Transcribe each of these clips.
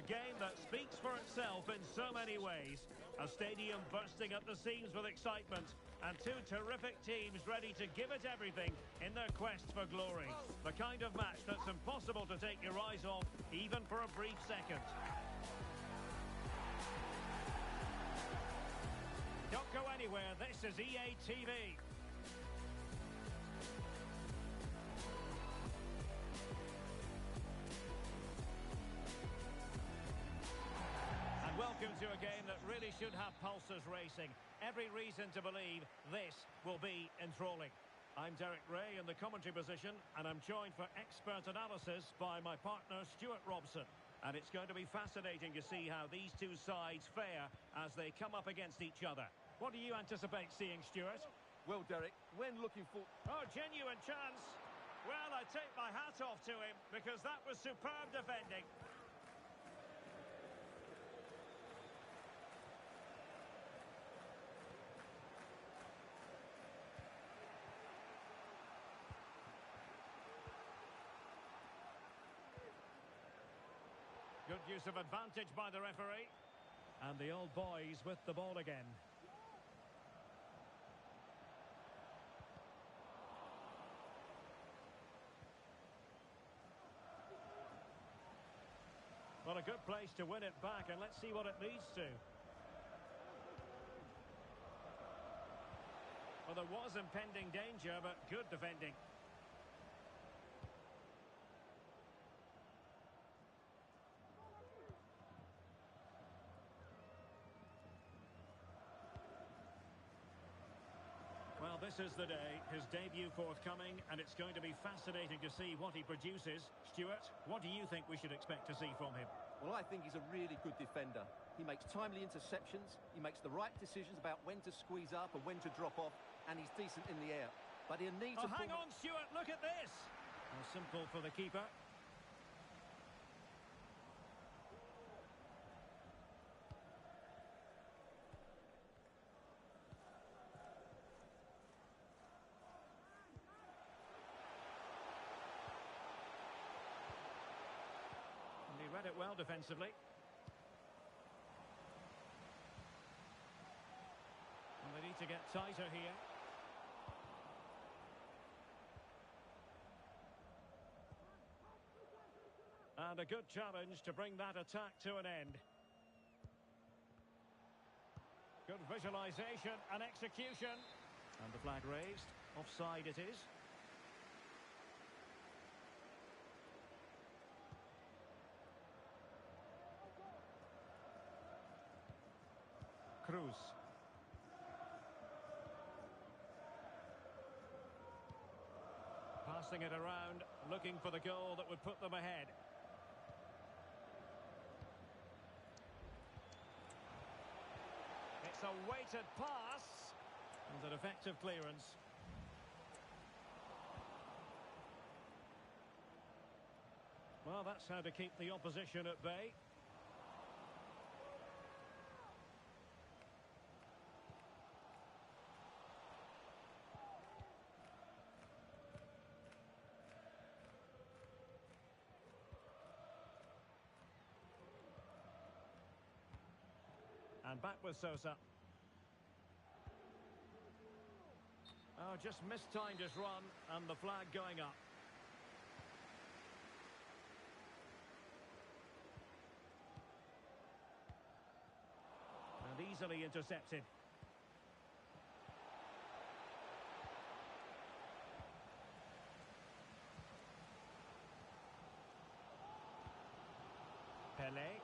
A game that speaks for itself in so many ways. A stadium bursting at the seams with excitement, and two terrific teams ready to give it everything in their quest for glory. The kind of match that's impossible to take your eyes off, even for a brief second. Don't go anywhere, this is EA TV. And welcome to a game that really should have pulses racing. Every reason to believe this will be enthralling. I'm Derek Ray in the commentary position, and I'm joined for expert analysis by my partner Stuart Robson. And it's going to be fascinating to see how these two sides fare as they come up against each other. What do you anticipate seeing, Stuart? Well, Derek, when looking for... Oh, genuine chance. Well, I take my hat off to him because that was superb defending. Good use of advantage by the referee. And the old boys with the ball again. Well, a good place to win it back, and let's see what it leads to. Well, there was impending danger, but good defending. Well, this is the day, his debut forthcoming, and it's going to be fascinating to see what he produces. Stuart, what do you think we should expect to see from him? Well, I think he's a really good defender. He makes timely interceptions, he makes the right decisions about when to squeeze up and when to drop off, and he's decent in the air. But he'll need to... Oh, hang on, Stuart, look at this! Well, simple for the keeper. He read it well defensively. And they need to get tighter here. And a good challenge to bring that attack to an end. Good visualisation and execution. And the flag raised. Offside it is. Cruz. Passing it around, looking for the goal that would put them ahead. It's a weighted pass. And an effective clearance. Well, that's how to keep the opposition at bay. And back with Sosa. Oh, just mistimed his run, and the flag going up. And easily intercepted. Pelé.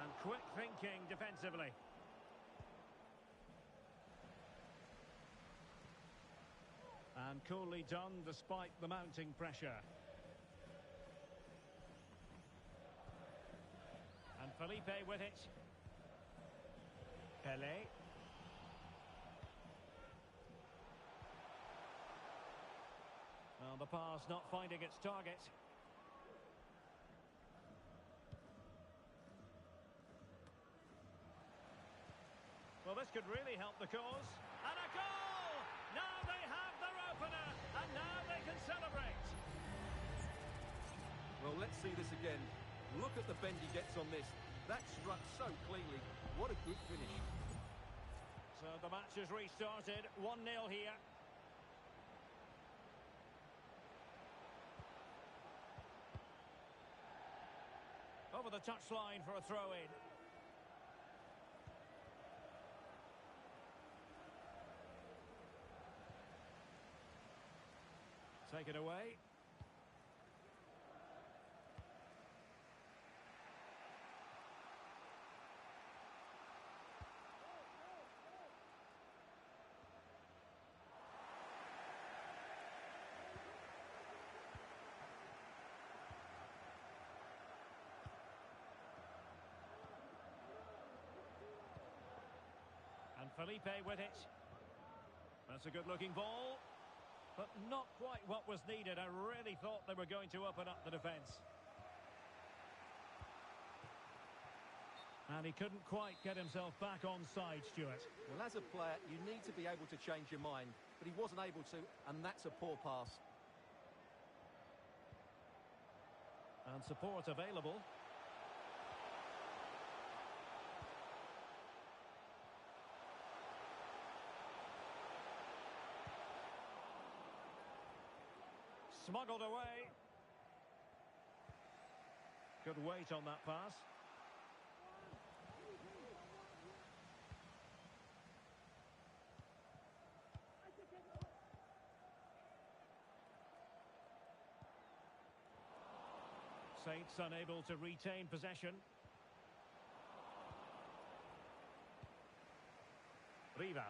And quick thinking defensively. And coolly done despite the mounting pressure. And Felipe with it. Pelé. Well, the pass not finding its target. Well, this could really help the cause. And a goal! Now they have their opener, and now they can celebrate. Well, let's see this again. Look at the bend he gets on this. That struck so cleanly. What a good finish. So the match has restarted. 1-0 here. Over the touchline for a throw-in. Take it away. And Felipe with it. That's a good-looking ball. But not quite what was needed. I really thought they were going to open up the defence. And he couldn't quite get himself back on side, Stuart. Well, as a player, you need to be able to change your mind. But he wasn't able to, and that's a poor pass. And support available. Smuggled away. Good weight on that pass. Saints unable to retain possession. Rivas.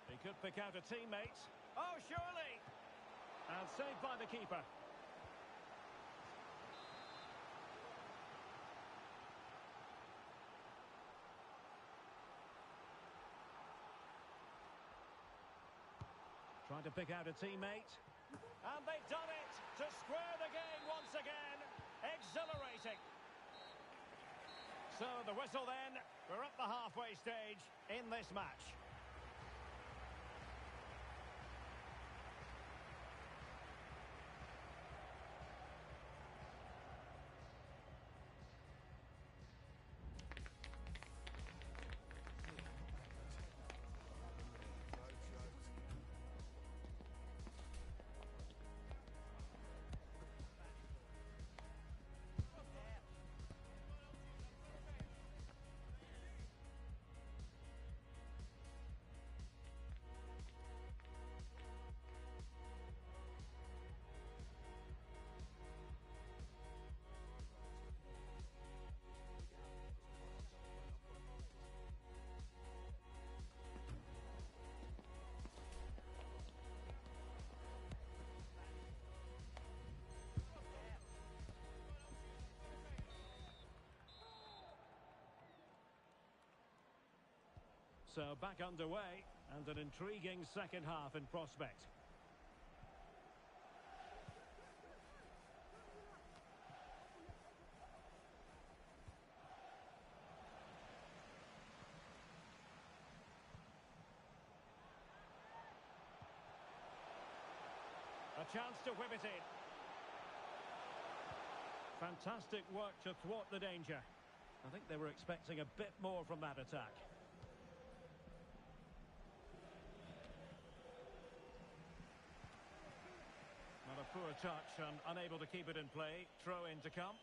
He could pick out a teammate. Oh, surely! And saved by the keeper. Trying to pick out a teammate. And they've done it to square the game once again. Exhilarating. So the whistle then. We're at the halfway stage in this match. So back underway, and an intriguing second half in prospect. A chance to whip it in. Fantastic work to thwart the danger. I think they were expecting a bit more from that attack. Not a poor touch and unable to keep it in play. Throw in to come.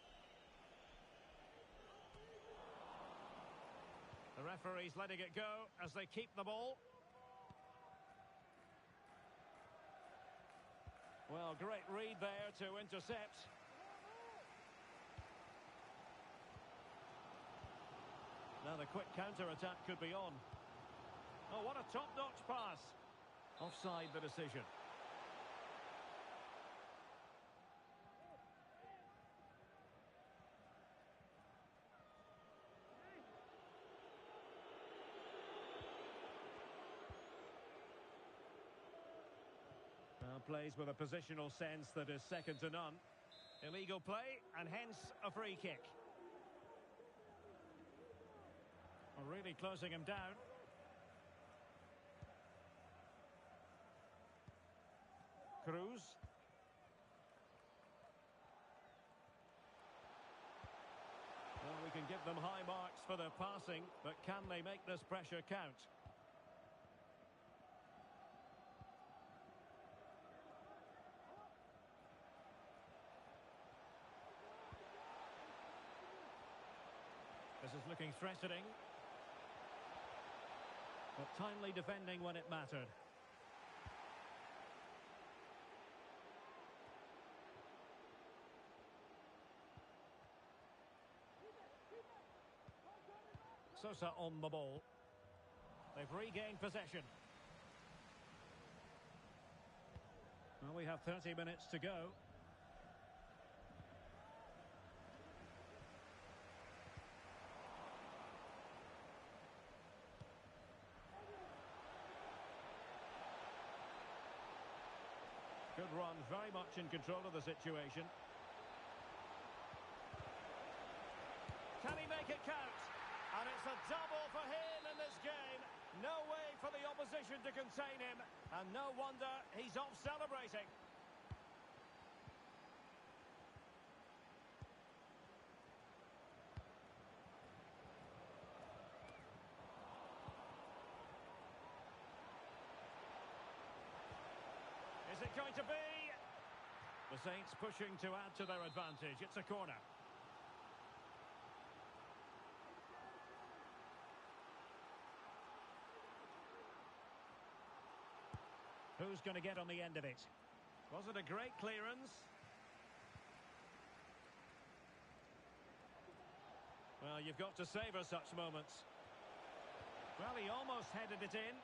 The referee's letting it go as they keep the ball. Well, great read there to intercept. Now the quick counter-attack could be on. Oh, what a top-notch pass. Offside the decision. Plays with a positional sense that is second to none. Illegal play and hence a free kick. Really closing him down. Cruz. Well, we can give them high marks for their passing, but can they make this pressure count? This is looking threatening. But timely defending when it mattered. Sosa on the ball. They've regained possession. Well, we have 30 minutes to go. Good run, very much in control of the situation. Can he make it count? And it's a double for him in this game. No way for the opposition to contain him. And no wonder he's off celebrating. Is it going to be? The Saints pushing to add to their advantage. It's a corner. Who's going to get on the end of it? Was it a great clearance? Well, you've got to savour such moments. Well, he almost headed it in.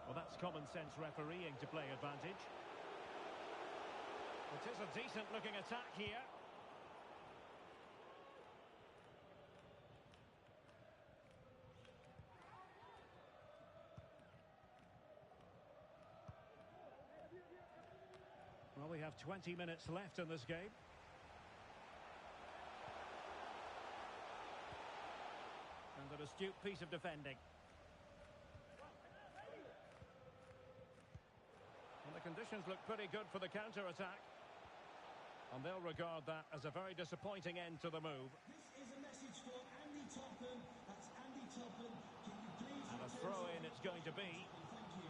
Well, that's common sense refereeing to play advantage. It is a decent-looking attack here. Well, we have 20 minutes left in this game. And an astute piece of defending. And the conditions look pretty good for the counter-attack. And they'll regard that as a very disappointing end to the move. This is a message for Andy Topham. That's Andy Topham. Can you please... And a throw-in it's going to be. Thank you.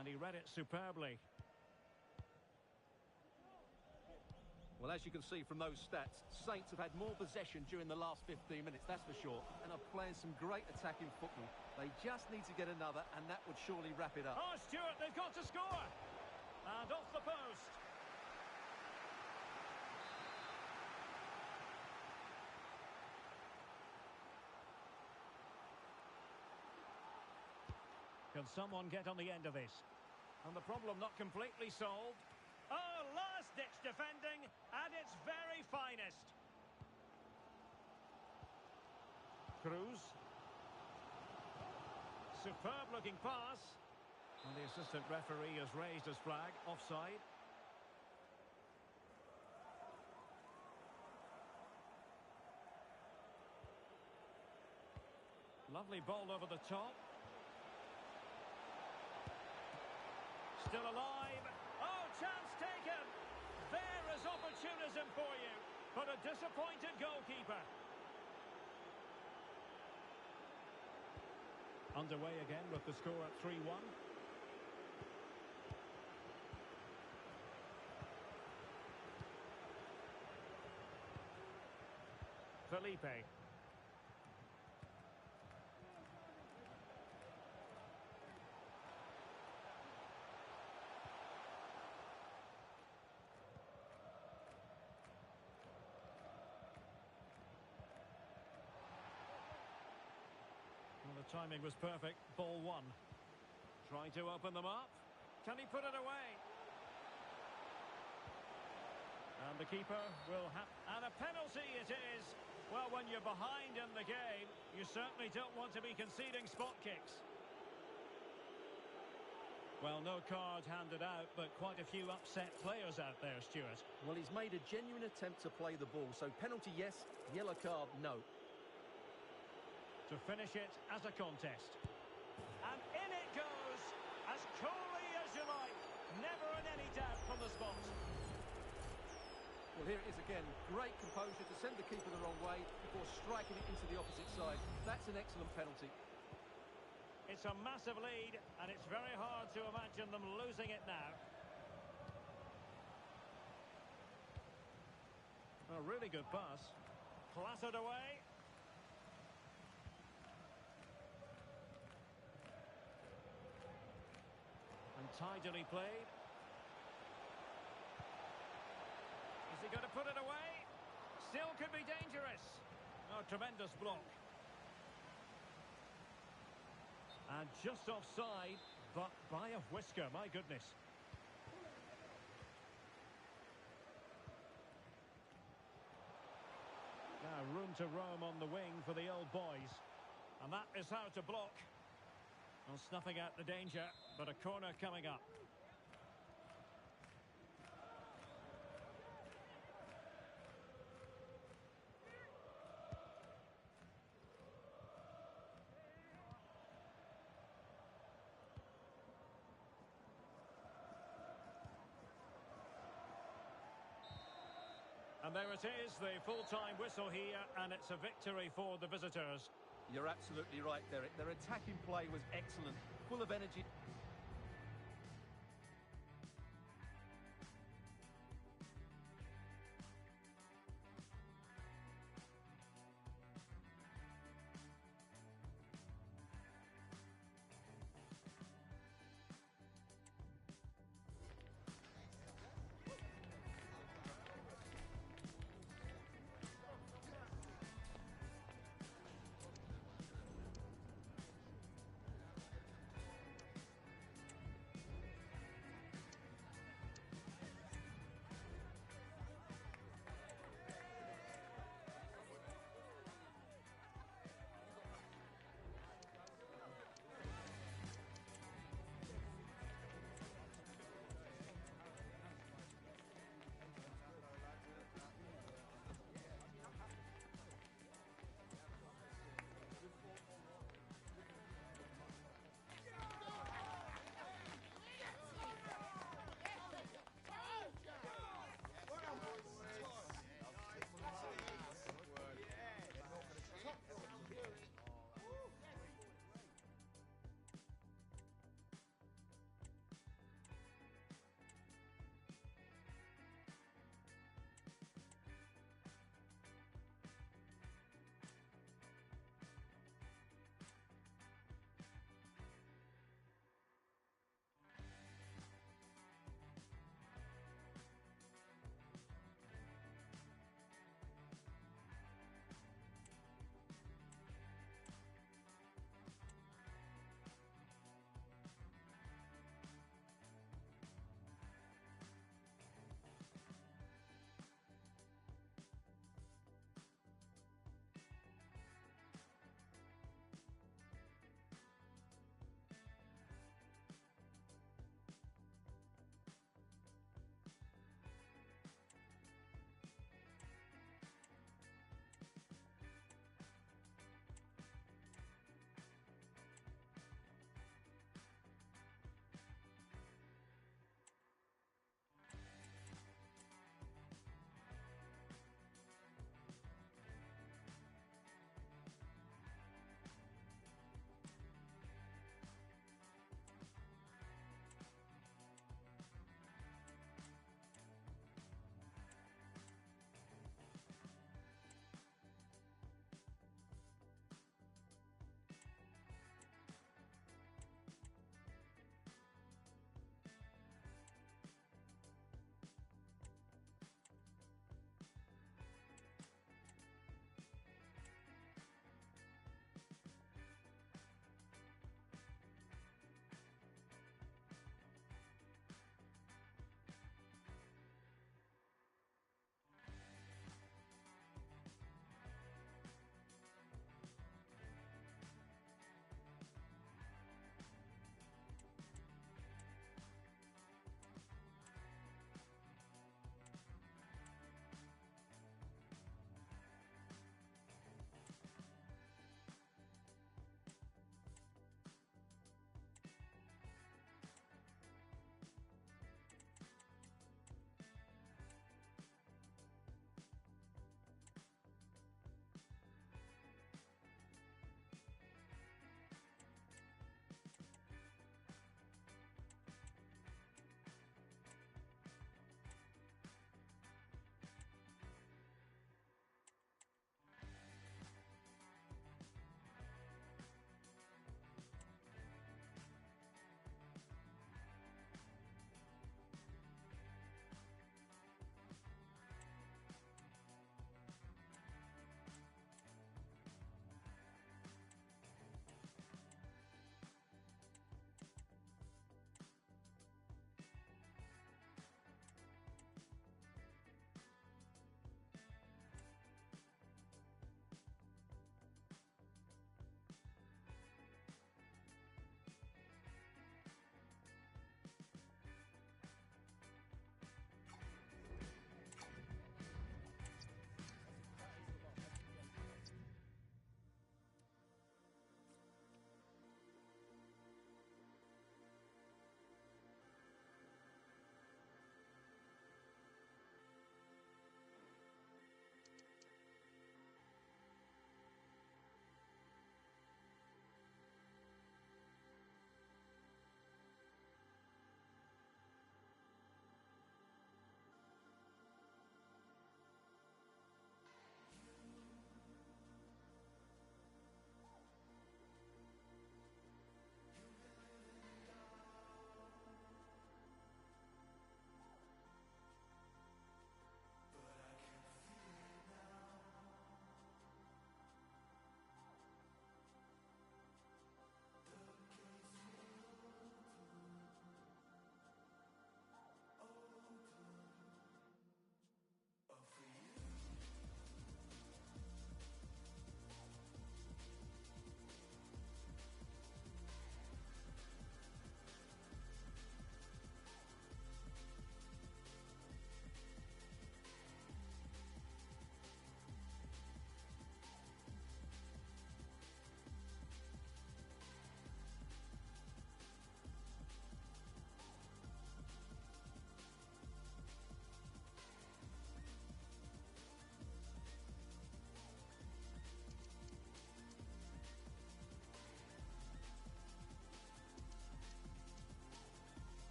And he read it superbly. Well, as you can see from those stats, Saints have had more possession during the last 15 minutes, that's for sure, and are playing some great attacking football. They just need to get another, and that would surely wrap it up. Oh, Stuart, they've got to score! And off the post. Can someone get on the end of this? And the problem not completely solved. Oh, last-ditch defending at its very finest. Cruz. Superb-looking pass. And the assistant referee has raised his flag. Offside. Lovely ball over the top. Still alive. Oh, chance taken. There is opportunism for you. But a disappointed goalkeeper. Underway again with the score at 3-1. Felipe. The timing was perfect. Ball one. Trying to open them up. Can he put it away? And the keeper will have... And a penalty it is. Well, when you're behind in the game, you certainly don't want to be conceding spot kicks. Well, no card handed out, but quite a few upset players out there, Stuart. Well, he's made a genuine attempt to play the ball, so penalty yes, yellow card no. To finish it as a contest. And in it goes, as coolly as you like. Never in any doubt from the spot. Well, here it is again. Great composure to send the keeper the wrong way before striking it into the opposite side. That's an excellent penalty. It's a massive lead, and it's very hard to imagine them losing it now. A really good pass. Clattered away. And tidily played. Is he going to put it away? Still could be dangerous. Oh, tremendous block. And just offside, but by a whisker, my goodness. Now room to roam on the wing for the old boys. And that is how to block. Well, snuffing out the danger, but a corner coming up. And there it is, the full-time whistle here, and it's a victory for the visitors. You're absolutely right, Derek. Their attacking play was excellent, full of energy.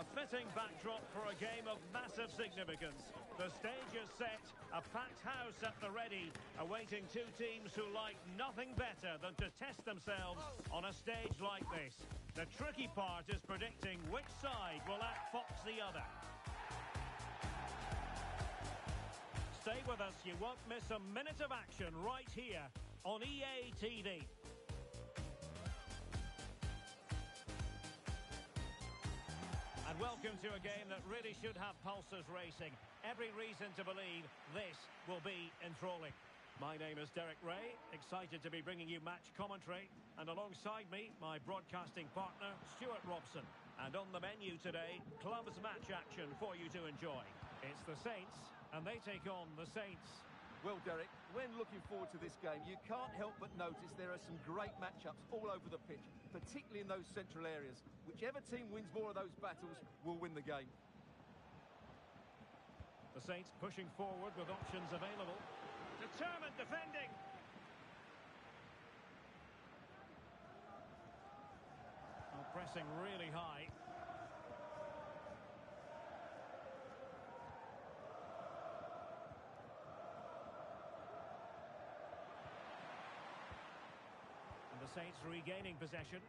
A fitting backdrop for a game of massive significance. The stage is set, a packed house at the ready, awaiting two teams who like nothing better than to test themselves on a stage like this. The tricky part is predicting which side will outfox the other. Stay with us, you won't miss a minute of action right here on EA TV. And welcome to a game that really should have pulses racing. Every reason to believe this will be enthralling. My name is Derek Ray, excited to be bringing you match commentary. And alongside me, my broadcasting partner, Stuart Robson. And on the menu today, clubs match action for you to enjoy. It's the Saints, and they take on the Saints. Well, Derek, when looking forward to this game, you can't help but notice there are some great matchups all over the pitch, particularly in those central areas. Whichever team wins more of those battles will win the game. The Saints pushing forward with options available. Determined defending. Oh, pressing really high. The Saints regaining possession.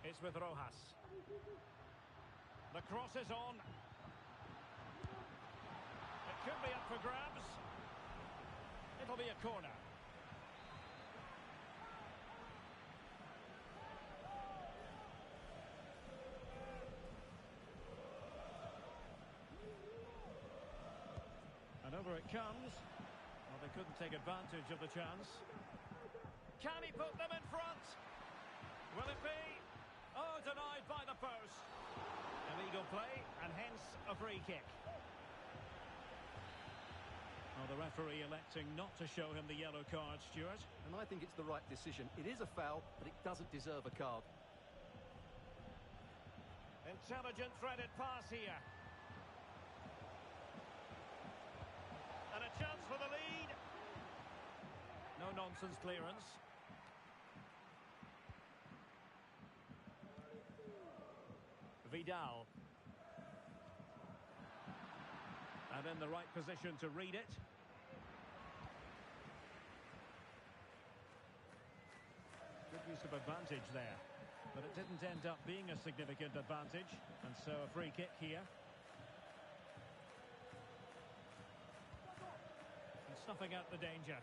It's with Rojas. The cross is on. It could be up for grabs. It'll be a corner. And over it comes. Well, they couldn't take advantage of the chance. Can he put them in front? Will it be? Oh, denied by the post. Illegal play, and hence a free kick. Well, the referee electing not to show him the yellow card, Stuart. And I think it's the right decision. It is a foul, but it doesn't deserve a card. Intelligent threaded pass here. And a chance for the lead. No nonsense clearance. Vidal. And in the right position to read it. Good use of advantage there. But it didn't end up being a significant advantage. And so a free kick here. And snuffing out the danger.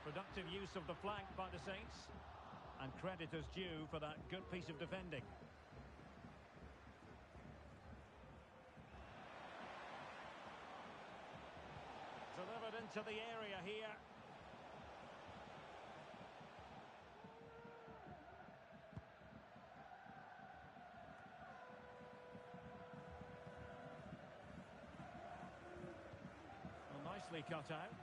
Productive use of the flank by the Saints. And credit is due for that good piece of defending. Delivered into the area here. Well, nicely cut out.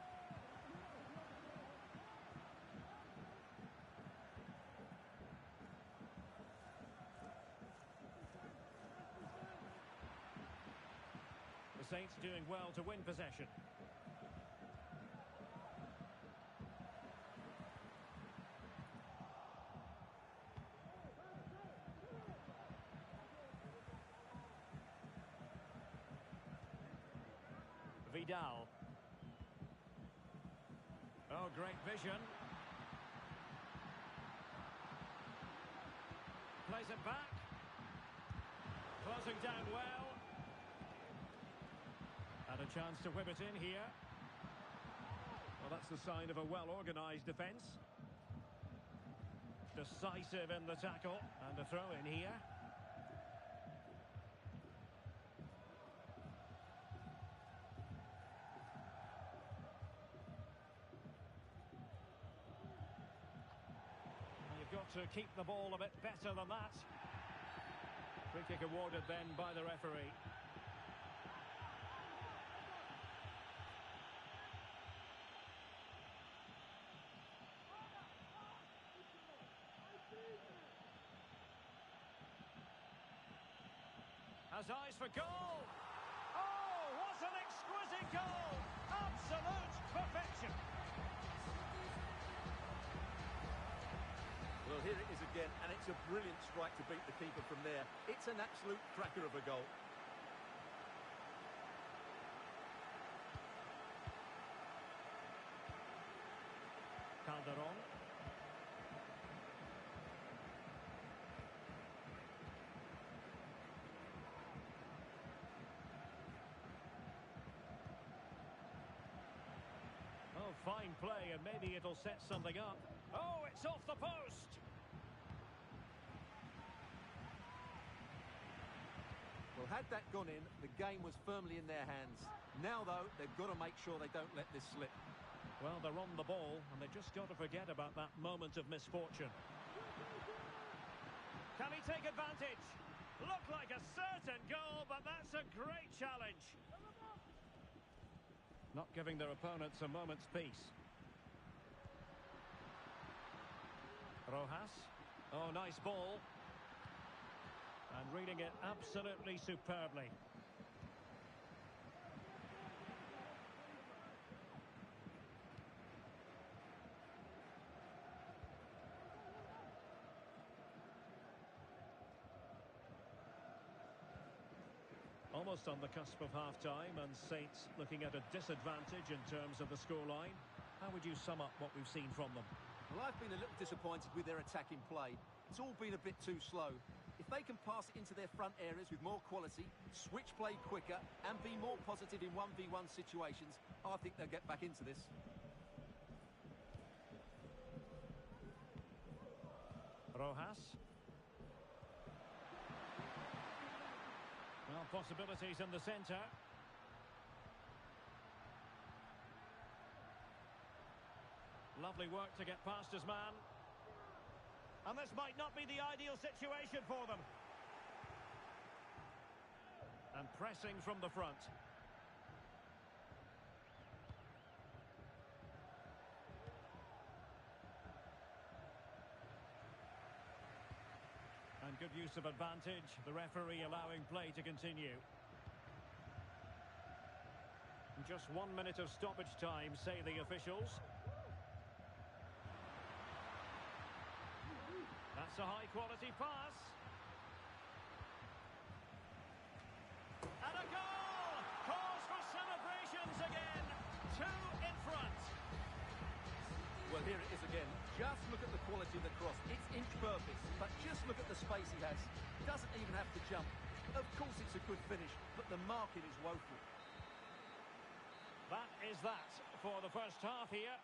The Saints doing well to win possession. Vidal. Oh, great vision. Plays it back. Closing down well. And a chance to whip it in here. Well, that's the sign of a well-organised defence. Decisive in the tackle. And a throw in here. Got to keep the ball a bit better than that. Free kick awarded then by the referee. Has eyes for goal. Oh, what an exquisite goal! Absolute perfection. Well, here it is again, and it's a brilliant strike to beat the keeper from there. It's an absolute cracker of a goal. Calderon. Oh, fine play, and maybe it'll set something up. Oh, it's off the post. Well, had that gone in, the game was firmly in their hands. Now, though, they've got to make sure they don't let this slip. Well, they're on the ball, and they've just got to forget about that moment of misfortune. Can he take advantage? Looked like a certain goal, but that's a great challenge. Not giving their opponents a moment's peace. Rojas. Oh, nice ball. And reading it absolutely superbly. Almost on the cusp of half-time, and Saints looking at a disadvantage in terms of the scoreline. How would you sum up what we've seen from them? Well, I've been a little disappointed with their attacking play. It's all been a bit too slow. If they can pass it into their front areas with more quality, switch play quicker, and be more positive in 1v1 situations, I think they'll get back into this. Rojas. Well, possibilities in the centre. Lovely work to get past his man. And this might not be the ideal situation for them. And pressing from the front. And good use of advantage. The referee allowing play to continue. And just 1 minute of stoppage time, say the officials. That's a high-quality pass. And a goal! Cause for celebrations again. 2 in front. Well, here it is again. Just look at the quality of the cross. It's inch perfect, but just look at the space he has. Doesn't even have to jump. Of course it's a good finish, but the marking is woeful. That is that for the first half here.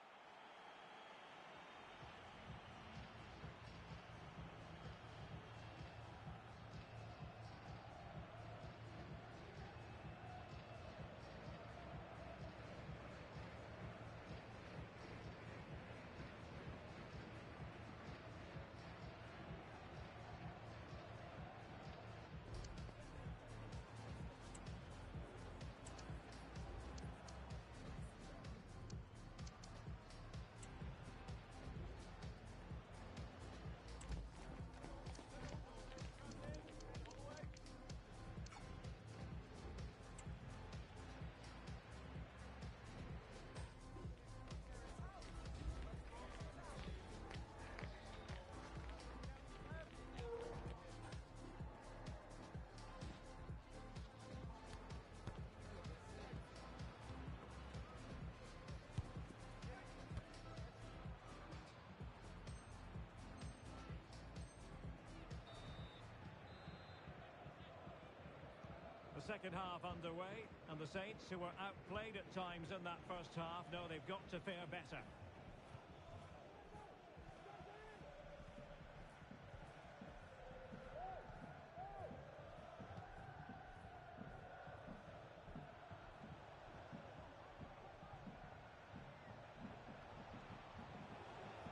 The second half underway, and the Saints, who were outplayed at times in that first half, know they've got to fare better.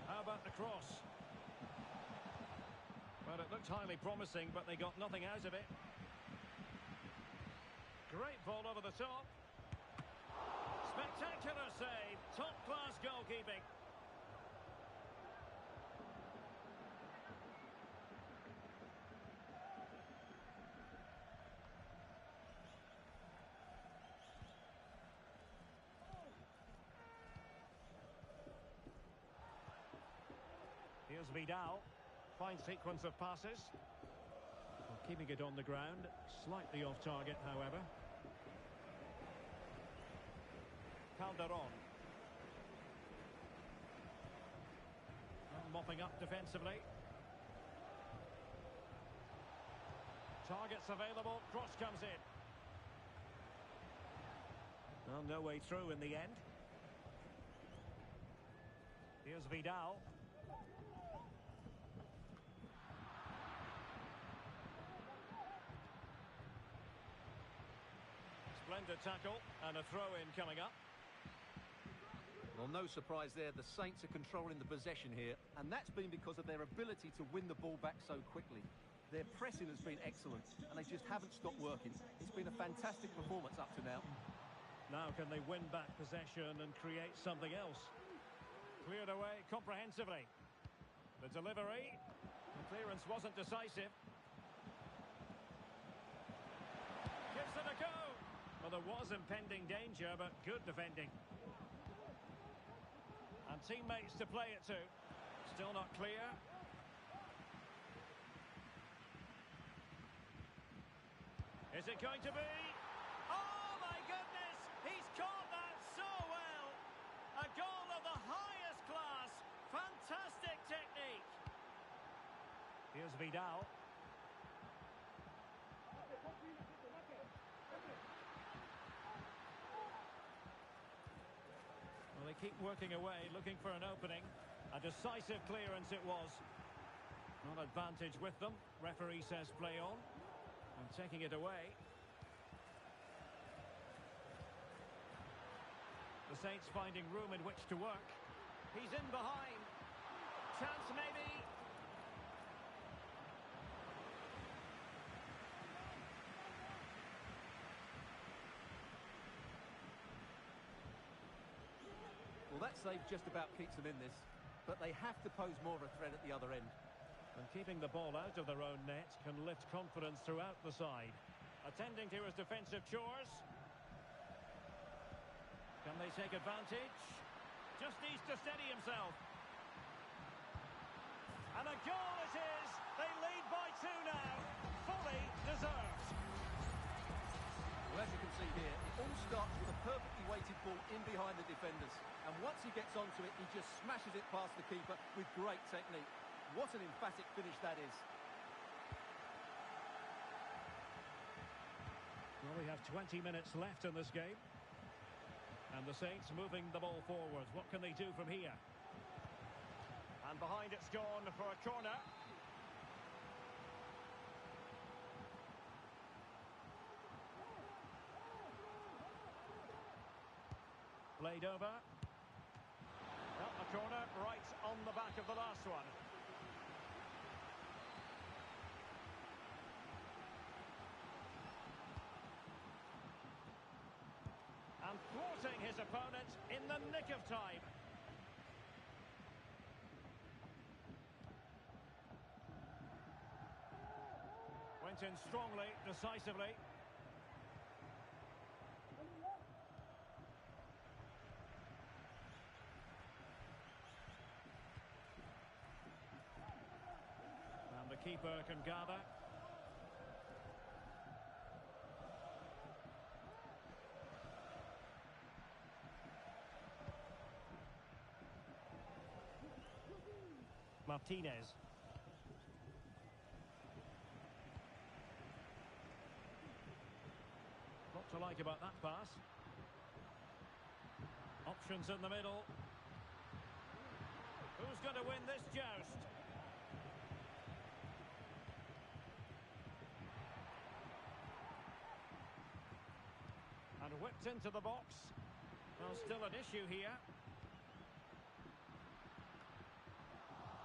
How about the cross? Well, it looked highly promising, but they got nothing out of it. Great ball over the top. Spectacular save. Top-class goalkeeping. Here's Vidal. Fine sequence of passes. Well, keeping it on the ground. Slightly off target, however. Calderon. Mopping up defensively. Targets available. Cross comes in. Well, no way through in the end. Here's Vidal. Splendid tackle and a throw-in coming up. Well, no surprise there. The Saints are controlling the possession here, and that's been because of their ability to win the ball back so quickly. Their pressing has been excellent, and they just haven't stopped working. It's been a fantastic performance up to now. Now can they win back possession and create something else? Cleared away comprehensively. The delivery. The clearance wasn't decisive. Gives it a go. Well, there was impending danger, but good defending. And teammates to play it to. Still not clear. Is it going to be? Oh my goodness! He's caught that so well! A goal of the highest class. Fantastic technique. Here's Vidal. Well, they keep working away, looking for an opening. A decisive clearance it was. Not advantage with them. Referee says play on. And taking it away. The Saints finding room in which to work. He's in behind. Chance maybe. Well, that save just about keeps them in this, but they have to pose more of a threat at the other end. And keeping the ball out of their own net can lift confidence throughout the side. Attending to his defensive chores. Can they take advantage? Just needs to steady himself. And a goal it is. They lead by 2 now. Fully deserved. Well, as you can see here, it all starts with a perfectly weighted ball in behind the defenders. And once he gets onto it, he just smashes it past the keeper with great technique. What an emphatic finish that is. Well, we have 20 minutes left in this game. And the Saints moving the ball forwards. What can they do from here? And behind it's gone for a corner. Played over. Well, a corner right on the back of the last one. And thwarting his opponent in the nick of time. Went in strongly, decisively. And the keeper can gather. Martinez. What to like about that pass? Options in the middle. Who's going to win this joust? And whipped into the box. Well, still an issue here.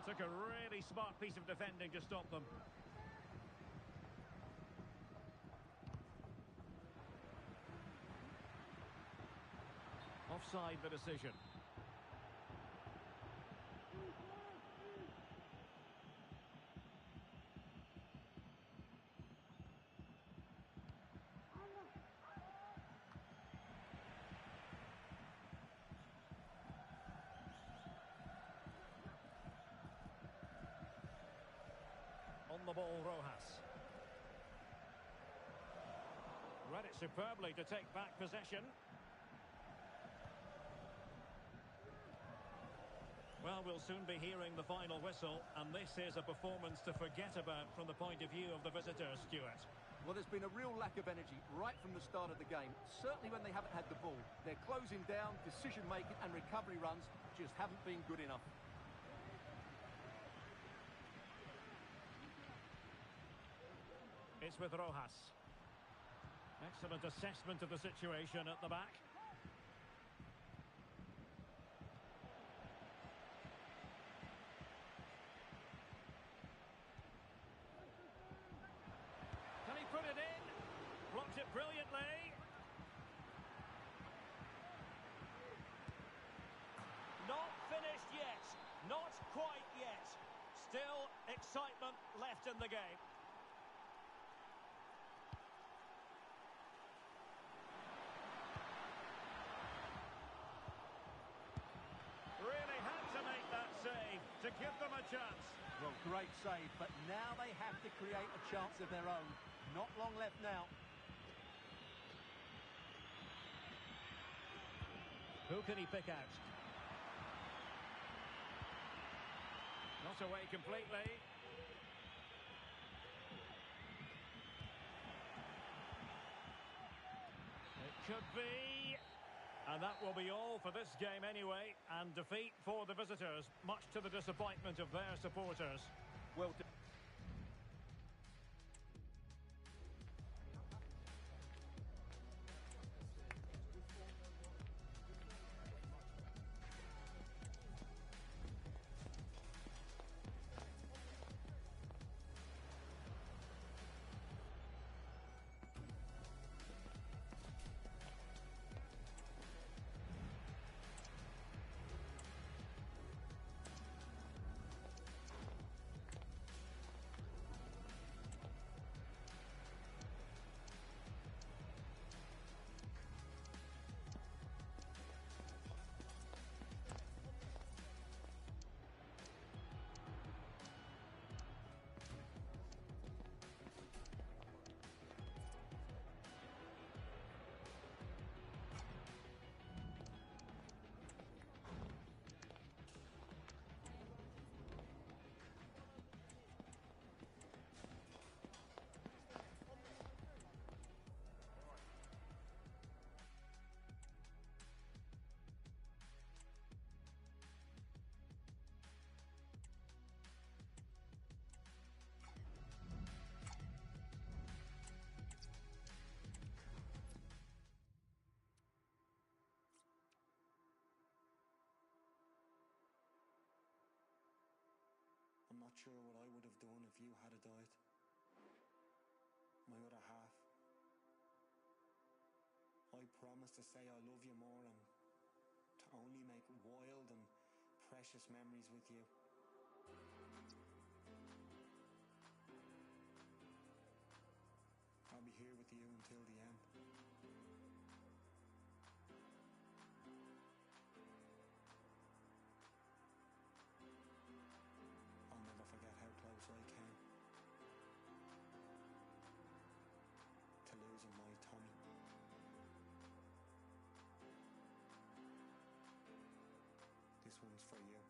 Took a really smart piece of defending to stop them. Offside the decision. the ball, Rojas. Read it superbly to take back possession. Well, we'll soon be hearing the final whistle, and this is a performance to forget about from the point of view of the visitors, Stuart. Well, there's been a real lack of energy right from the start of the game. Certainly when they haven't had the ball. They're closing down, decision-making and recovery runs just haven't been good enough. It's with Rojas. Excellent assessment of the situation at the back. Can he put it in? Blocked it brilliantly. Not finished yet. Not quite yet. Still excitement left in the game. Really had to make that save to give them a chance. Well, great save, but now they have to create a chance of their own. Not long left now. Who can he pick out? Not away completely. It could be. And that will be all for this game anyway. And defeat for the visitors, much to the disappointment of their supporters. Well done. I'm not sure what I would have done if you had died. My other half. I promise to say I love you more and to only make wild and precious memories with you. I'll be here with you until the end. I'll never forget how close I came to losing my Tommy. This one's for you.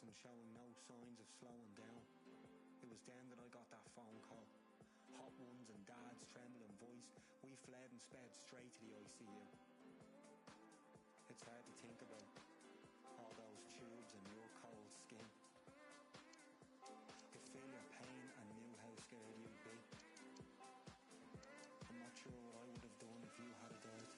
momentum, showing no signs of slowing down. It was then that I got that phone call. Hot ones and Dad's trembling voice. We fled and sped straight to the ICU. It's hard to think about all those tubes and your cold skin. Could feel your pain and knew how scared you'd be. I'm not sure what I would have done if you had died.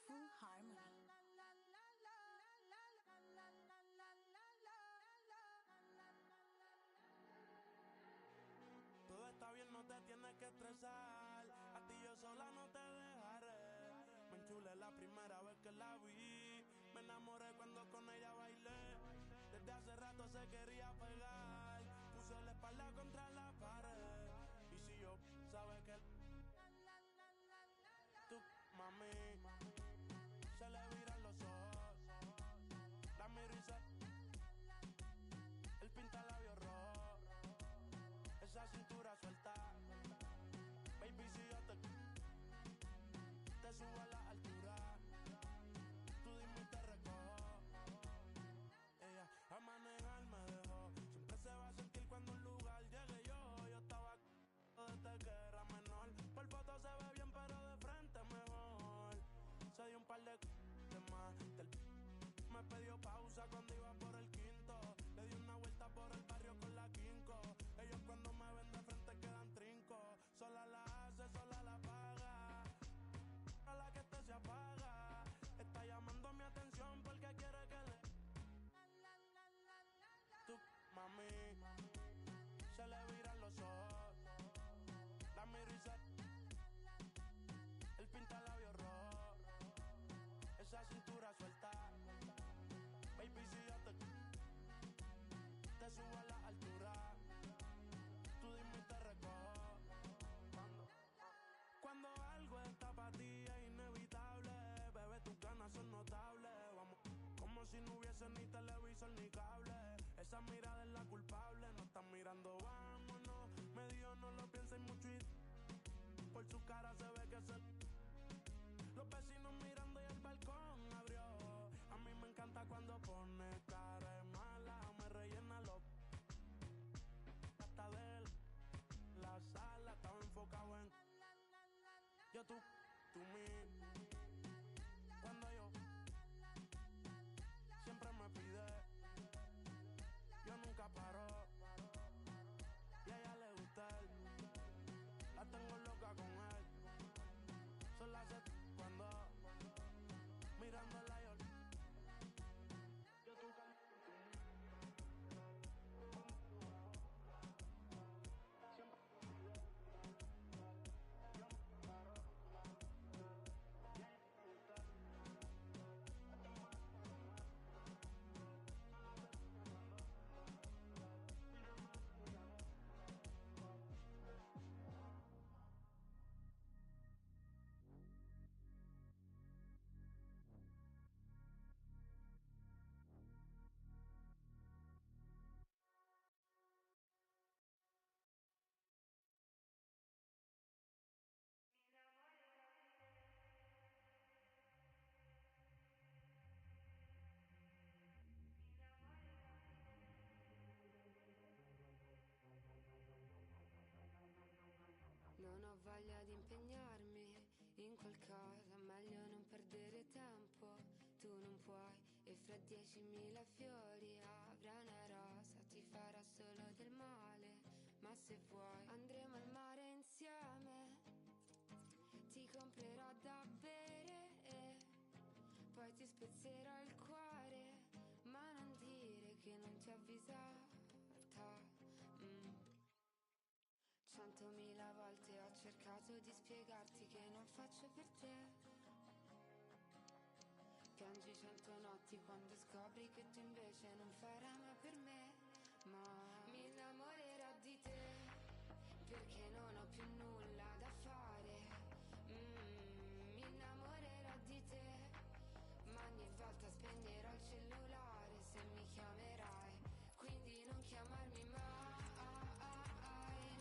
Full harmony. Todo está bien, no te tienes que estresar. A ti yo sola no te dejaré. Me enchulé la primera vez que la vi. Me enamoré cuando con ella bailé. Desde hace rato se quería pegar. Puso la espalda contra la pared. Y si yo sabe que tú, mami, se le viran los ojos. La miro y se él pinta labios rojos. Esa cintura suelta. Baby, si yo te subo a la altura, tú dime y te recojo. Ella a manejar me dejó. Siempre se va a sentir cuando un lugar llegue yo. Yo estaba desde que era menor. Por foto se ve bien, pero de frente mejor. Se dio un par de más. Me pidió pausa cuando iba por el quinto. Le di una vuelta por el barrio con la quinco. Ellos cuando me ven de frente quedan trinco. Sola la hace, sola la paga. A la que este se apaga. Está llamando mi atención porque quiere que le... Tú, mami, se le viran los ojos. La miro y se... Él pinta labios rojos. Esa cintura suelta. Baby, si yo te subo a la altura, tú dime y te recojo. Cuando algo está para ti es inevitable, bebé, tus ganas son notables. Vamos, como si no hubiese ni televisor ni cable. Esa mirada es la culpable, no están mirando, vámonos. Me dijo no lo pienses mucho y por su cara se ve que se... Los vecinos mirando y el balcón abrió. A mí me encanta cuando pone cara de mala. Me rellena los... Hasta de la sala estaba enfocado en... Yo, tú, mí. Cuando yo siempre me pide. Yo nunca paro. Y a ella le gusta él. La tengo loca con él. Son las 7 cuando mirándola yo tú fra 10.000 fiori avrà una rosa, ti farà solo del male, ma se vuoi andremo al mare insieme, ti comprerò da bere e poi ti spezzerò il cuore, ma non dire che non ti ho avvisata. 100.000 volte ho cercato di spiegarti che non faccio per te. Piangi 100 notti quando scopri che tu invece non farai mai per me. Ma mi innamorerò di te, perché non ho più nulla da fare. Mi innamorerò di te, ma ogni volta spegnerò il cellulare se mi chiamerai. Quindi non chiamarmi mai,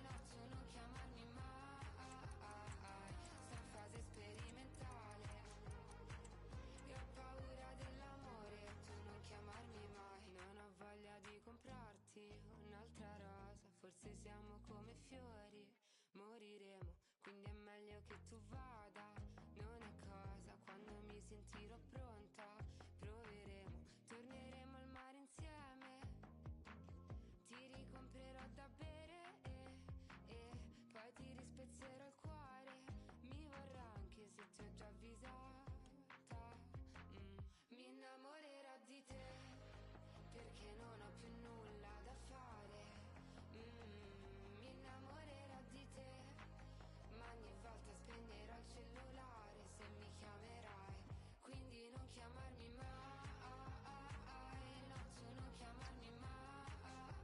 no, tu non chiamarmi mai. Sto in fase sperimentale e ho paura dell'amore, tu non chiamarmi mai. Non ho voglia di comprarti un'altra rosa, forse siamo come fiori, moriremo, quindi è meglio che tu vada. Non è cosa, quando mi sentirò pronta, proveremo, torneremo al mare insieme, ti ricomprerò da bere e poi ti rispezzerò il cuore, mi vorrà anche se ti ho già avvisata. Mi innamorerò di te, perché non ho più nulla da fare. Mi innamorerò di te, ma ogni volta spegnerò il cellulare se mi chiamerai. Quindi non chiamarmi mai, no, tu non chiamarmi mai.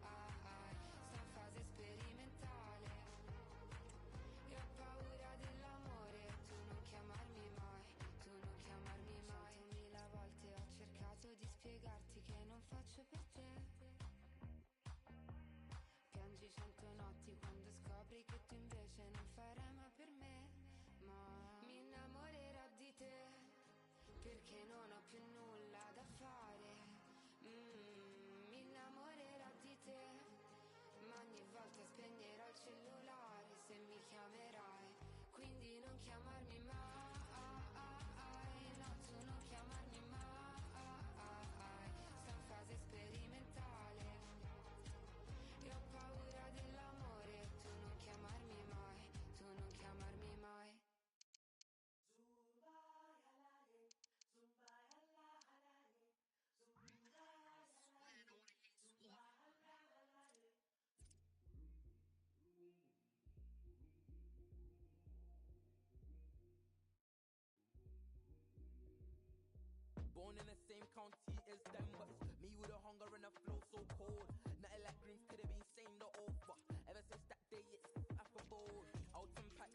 Sto in fase sperimentale e ho paura dell'amore, tu non chiamarmi mai, tu non chiamarmi mai. 100.000 volte ho cercato di spiegarti che non faccio per te. Piangi 100 notti quando scopri che tu invece non farai mai per me. Ma mi innamorerò di te, perché non ho più nulla da fare. Mi innamorerò di te, ma ogni volta spegnerò il cellulare se mi chiamerai. Quindi non chiamarmi mai, no, tu non chiamarmi mai. Sto in fase sperimentale e ho paura dell'amore, tu non chiamarmi mai, tu non chiamarmi mai. Born in the same county as them, but it's me with a hunger and a flow so cold. Nothing like greens could have been same the offer. Ever since that day, it's affable. Out and pack,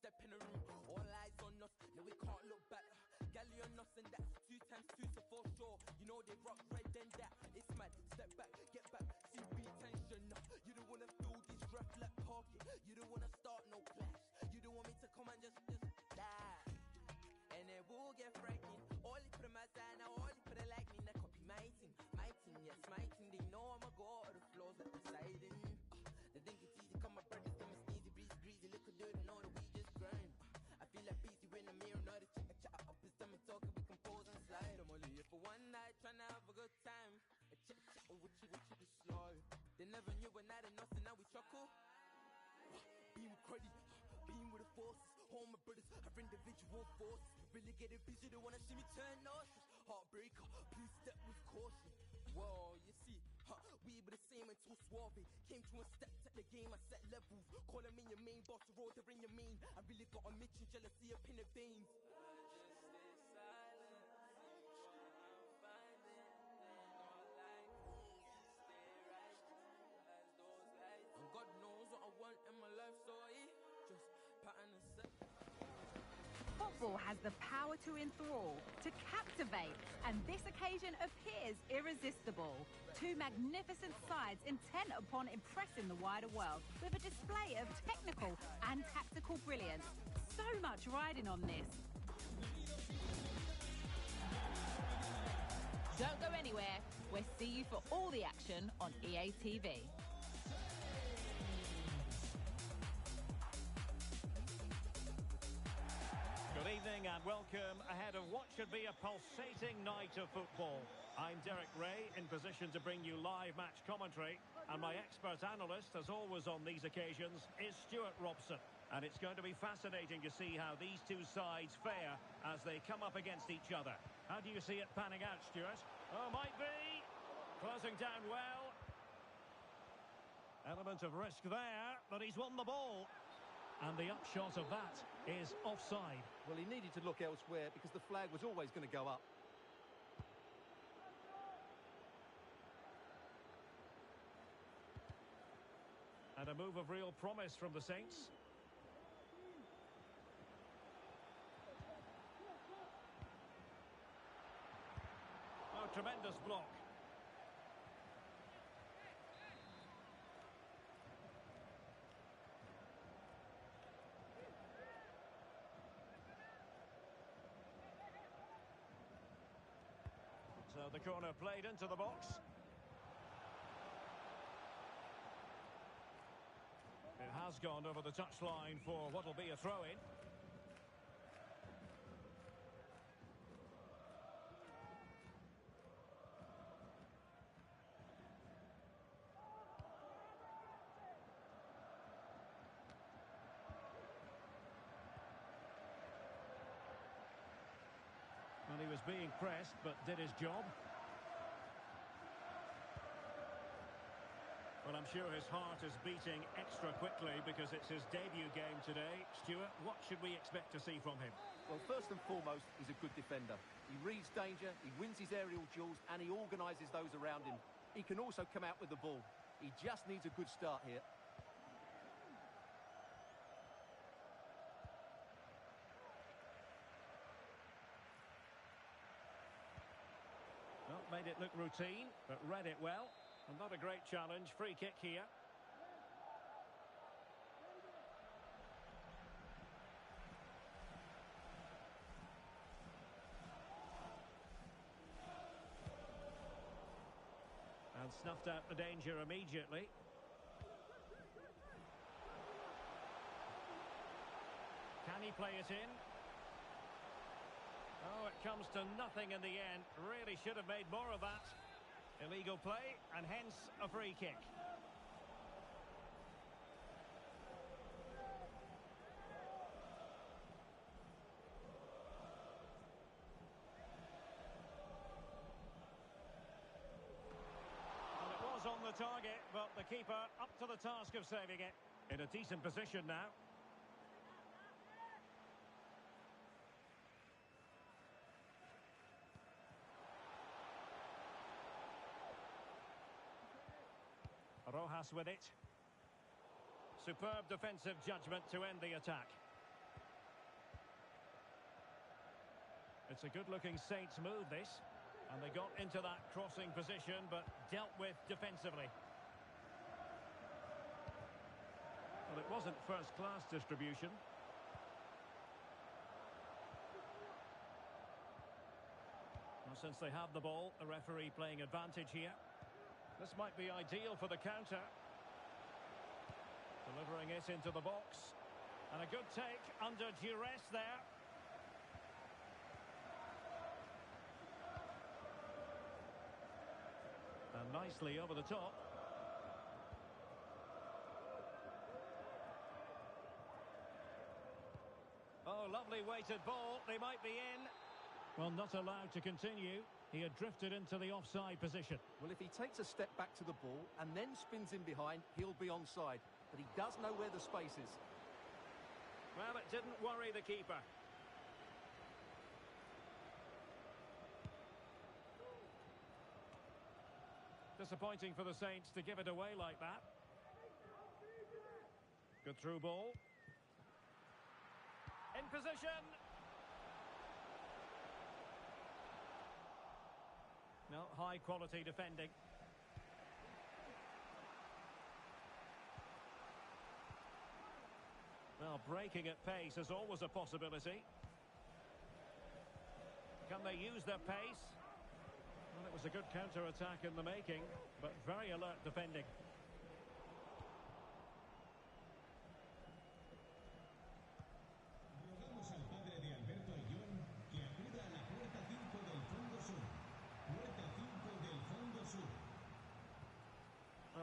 step in the room, all eyes on us. No, we can't look back. Galley on us, and that's 2 times 2, so for sure. You know they rock red, then that. It's mad. Step back, get back, see beat tension. You don't wanna feel this rough like pocket. You don't wanna start no clash. You don't want me to come and just die. And it will get frightening. All it put in my side, now all it put it like me. Now copy my team, yes, my team. They know I'ma go out of the floors at the siding. They think it's easy, come my brothers, them is easy, breezy. Look at it, know that we just grind. I feel like busy when I'm here, not a chat up. It's time we talking, we compose and slide. I'm only here for one night, trying to have a good time. A chat with you be slow. They never knew when I did nothing, now we chuckle. Being with Cruddy, being with the forces. All my brothers have individual forces. Really get it busy, they wanna see me turn nauseous. Heartbreaker, please step with caution. Well, you see, we were the same until suave. Came to and stepped at the game, I set levels. Calling me your main boss, roll in your main. I really got a Mitch and jealousy up in the veins. And God knows what I want in my life, so I just pattern and set. Football has the power to enthrall, to captivate, and this occasion appears irresistible. 2 magnificent sides intent upon impressing the wider world with a display of technical and tactical brilliance. So much riding on this. Don't go anywhere. We'll see you for all the action on EA TV. Good evening and welcome ahead of what should be a pulsating night of football. I'm Derek Ray, in position to bring you live match commentary, and my expert analyst, as always on these occasions, is Stuart Robson. And it's going to be fascinating to see how these two sides fare as they come up against each other. How do you see it panning out, Stuart? Oh, might be. Closing down well. Element of risk there, but he's won the ball. And the upshot of that is offside. Well, he needed to look elsewhere because the flag was always going to go up. And a move of real promise from the Saints. Oh, tremendous block. So the corner played into the box. It has gone over the touchline for what will be a throw-in. Well, he was being pressed, but did his job. Well, I'm sure his heart is beating extra quickly because it's his debut game today. Stuart, what should we expect to see from him? Well, first and foremost, he's a good defender. He reads danger, he wins his aerial duels, and he organises those around him. He can also come out with the ball. He just needs a good start here. Well, made it look routine, but read it well. And not a great challenge. Free kick here. And snuffed out the danger immediately. Can he play it in? Oh, it comes to nothing in the end. Really should have made more of that. Illegal play, and hence a free kick. Well, it was on the target, but the keeper up to the task of saving it. In a decent position now. Rojas with it. Superb defensive judgment to end the attack. It's a good-looking Saints move, this. And they got into that crossing position, but dealt with defensively. Well, it wasn't first-class distribution. Well, since they have the ball, the referee playing advantage here. This might be ideal for the counter. Delivering it into the box. And a good take under duress there. And nicely over the top. Oh, lovely weighted ball. They might be in. Well, not allowed to continue. He had drifted into the offside position. Well, if he takes a step back to the ball and then spins in behind, he'll be onside. But he does know where the space is. Well, it didn't worry the keeper. Disappointing for the Saints to give it away like that. Good through ball. In position. No, high quality defending. Well, breaking at pace is always a possibility. Can they use their pace? Well, it was a good counter-attack in the making, but very alert defending. Rogamos al padre de Alberto Ayón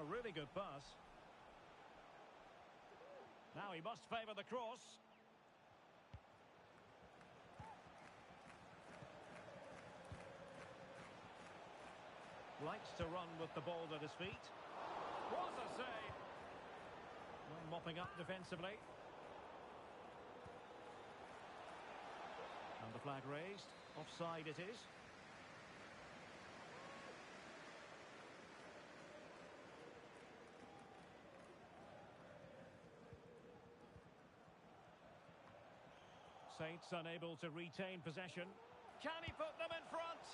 really good pass. Now he must favour the cross. Likes to run with the ball at his feet. What a save! Well, mopping up defensively. And the flag raised. Offside it is. Saints unable to retain possession. Can he put them in front?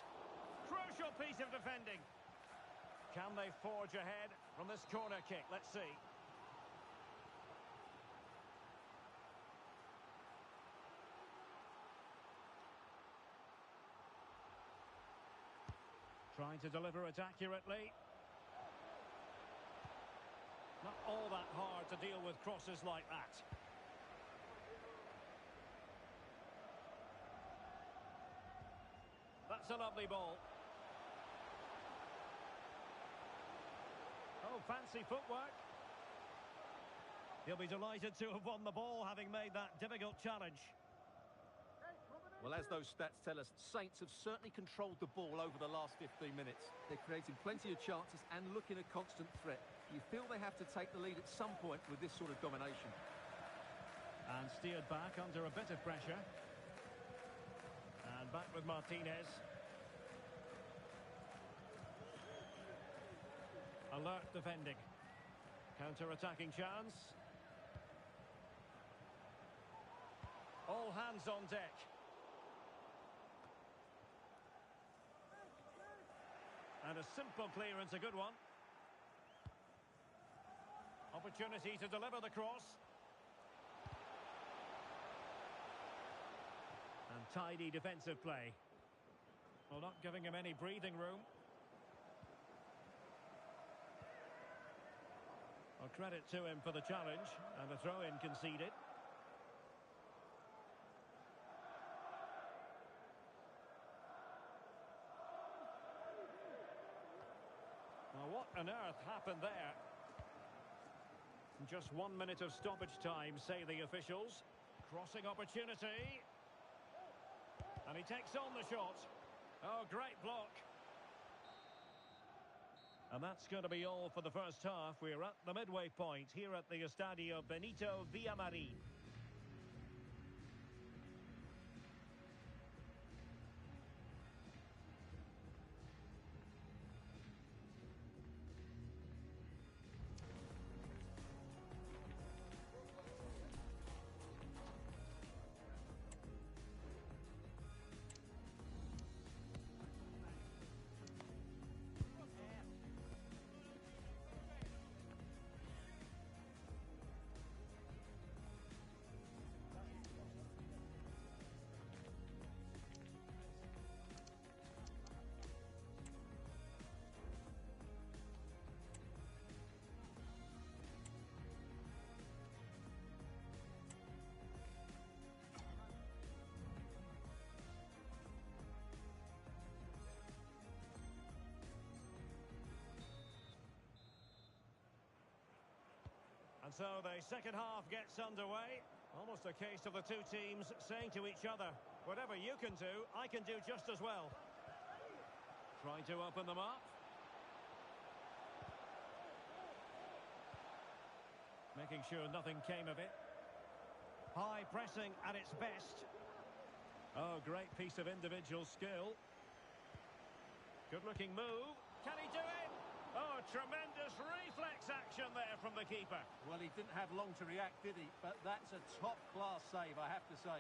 Crucial piece of defending. Can they forge ahead from this corner kick? Let's see. Trying to deliver it accurately. Not all that hard to deal with crosses like that. That's a lovely ball. Oh, fancy footwork. He'll be delighted to have won the ball, having made that difficult challenge. Well, as those stats tell us, Saints have certainly controlled the ball over the last 15 minutes. They're creating plenty of chances and looking a constant threat. You feel they have to take the lead at some point with this sort of domination. And steered back under a bit of pressure. And back with Martinez. Alert defending. Counter-attacking chance. All hands on deck. And a simple clearance, a good one. Opportunity to deliver the cross. And tidy defensive play. Well, not giving him any breathing room. Well, credit to him for the challenge, and a throw-in conceded. Now, what on earth happened there? Just 1 minute of stoppage time, say the officials. Crossing opportunity. And he takes on the shot. Oh, great block. And that's going to be all for the first half. We're at the midway point here at the Estadio Benito Villamarín. And so the second half gets underway. Almost a case of the two teams saying to each other, whatever you can do, I can do just as well. Trying to open them up. Making sure nothing came of it. High pressing at its best. Oh, great piece of individual skill. Good-looking move. Can he do it? Oh, tremendous reflex action there from the keeper. Well, he didn't have long to react, did he? But that's a top-class save, I have to say.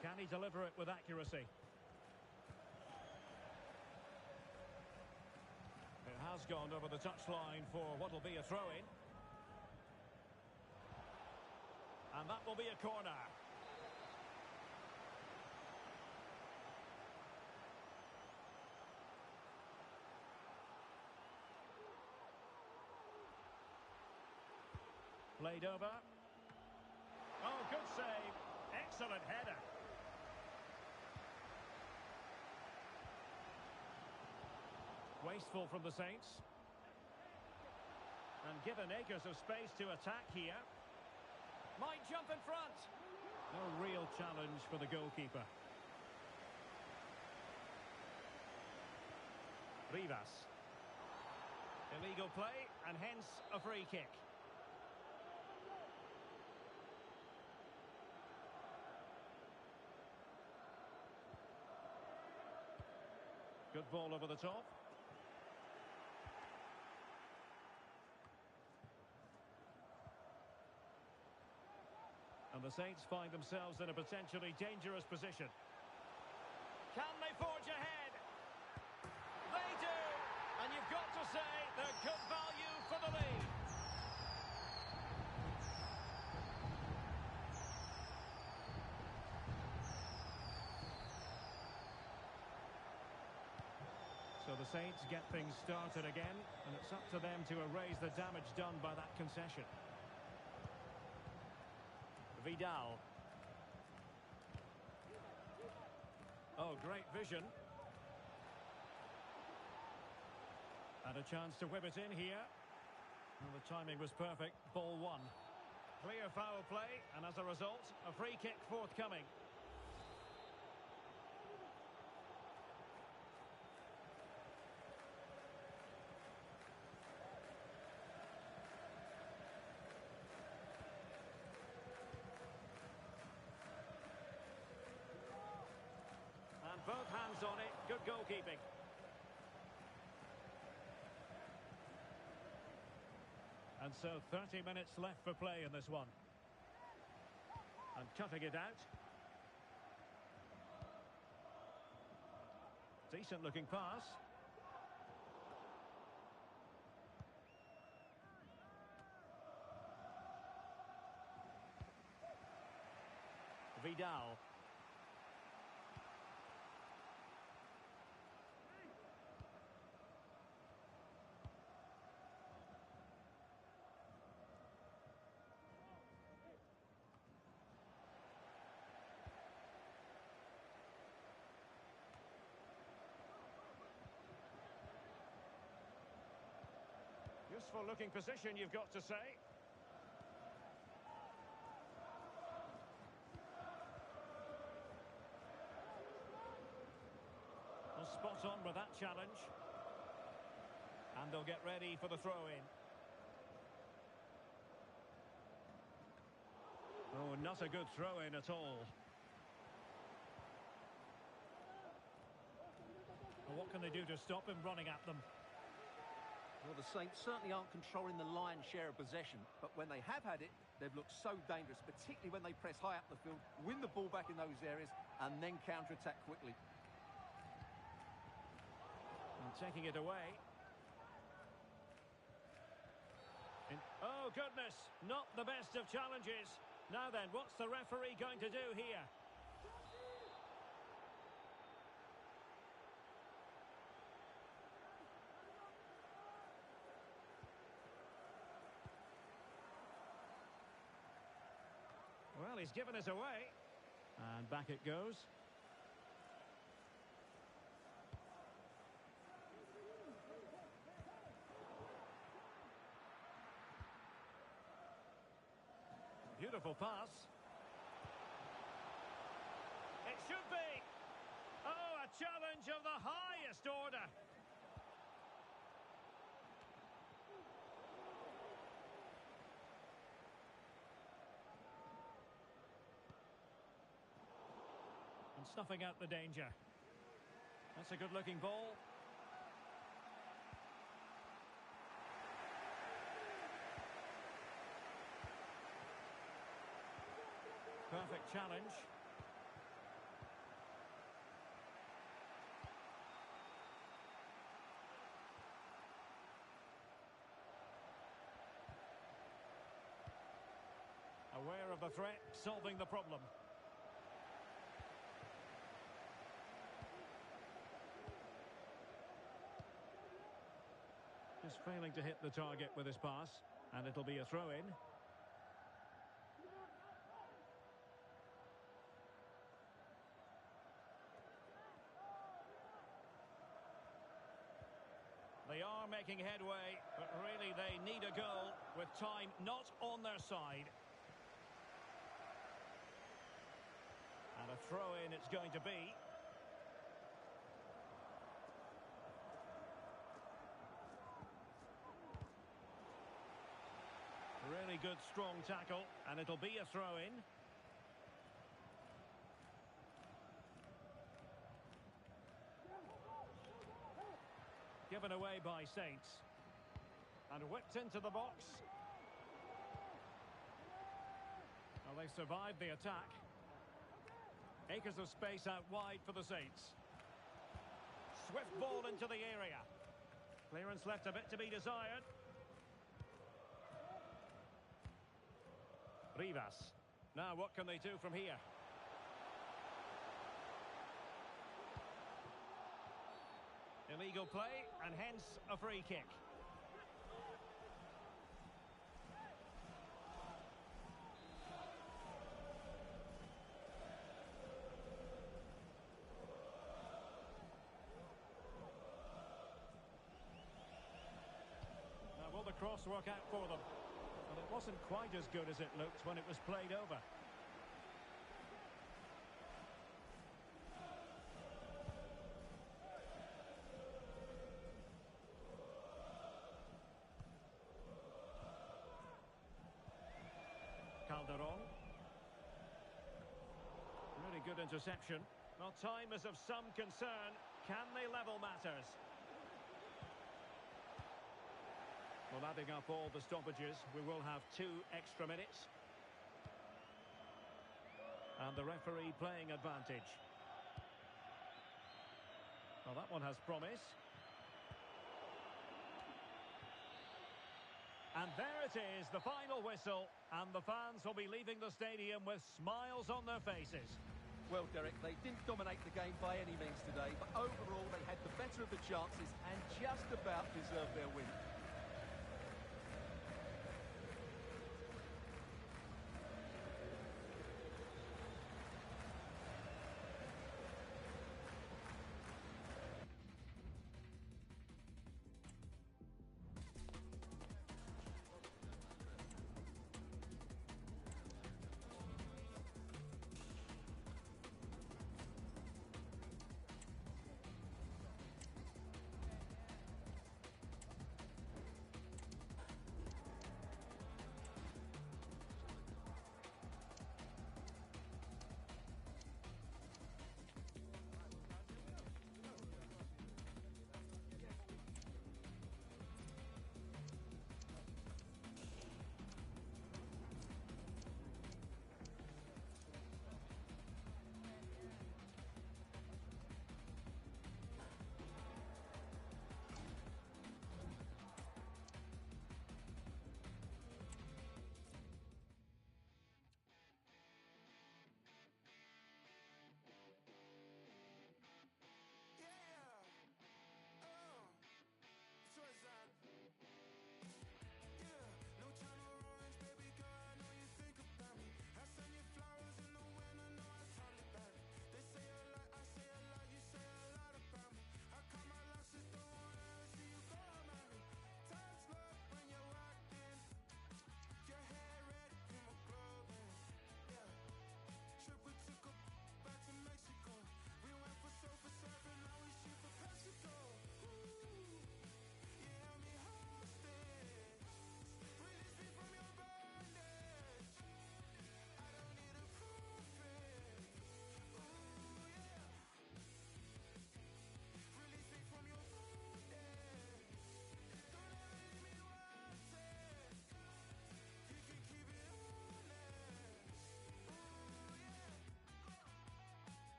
Can he deliver it with accuracy? It has gone over the touchline for what will be a throw-in. And that will be a corner. Played over. Oh, good save. Excellent header. Wasteful from the Saints. And given acres of space to attack here. Might jump in front. No real challenge for the goalkeeper. Rivas. Illegal play, and hence a free kick. Good ball over the top. And the Saints find themselves in a potentially dangerous position. Can they forge ahead? They do! And you've got to say they're good value for the lead. So the Saints get things started again, and it's up to them to erase the damage done by that concession. Vidal. Oh, great vision. And a chance to whip it in here. Well, the timing was perfect. Ball one. Clear foul play, and as a result, a free kick forthcoming. Both hands on it. Good goalkeeping. And so 30 minutes left for play in this one. And cutting it out. Decent looking pass. Vidal. Useful looking position, you've got to say. Well, spot on with that challenge. And they'll get ready for the throw-in. Oh, not a good throw-in at all. Well, what can they do to stop him running at them? Well, the Saints certainly aren't controlling the lion's share of possession, but when they have had it, they've looked so dangerous, particularly when they press high up the field, win the ball back in those areas, and then counter-attack quickly. And taking it away. Oh, goodness, not the best of challenges. Now then, what's the referee going to do here? Well, he's given us away. And back it goes. Beautiful pass. It should be. Oh, a challenge of the highest order. And snuffing out the danger. That's a good-looking ball. Perfect challenge. Aware of the threat, solving the problem. Just failing to hit the target with his pass, and it'll be a throw-in. They are making headway, but really they need a goal with time not on their side. And a throw-in it's going to be. Really good, strong tackle, and it'll be a throw-in. Given away by Saints. And whipped into the box. Well, they survived the attack. Acres of space out wide for the Saints. Swift ball into the area. Clearance left a bit to be desired. Rivas. Now what can they do from here? Illegal play, and hence a free kick. Now will the cross work out for them? Well, it wasn't quite as good as it looked when it was played over. Calderon. Really good interception. Well, time is of some concern. Can they level matters? Well, adding up all the stoppages, we will have 2 extra minutes. And the referee playing advantage. Well, that one has promise. And there it is, the final whistle, and the fans will be leaving the stadium with smiles on their faces. Well, Derek, they didn't dominate the game by any means today, but overall they had the better of the chances and just about deserved their win.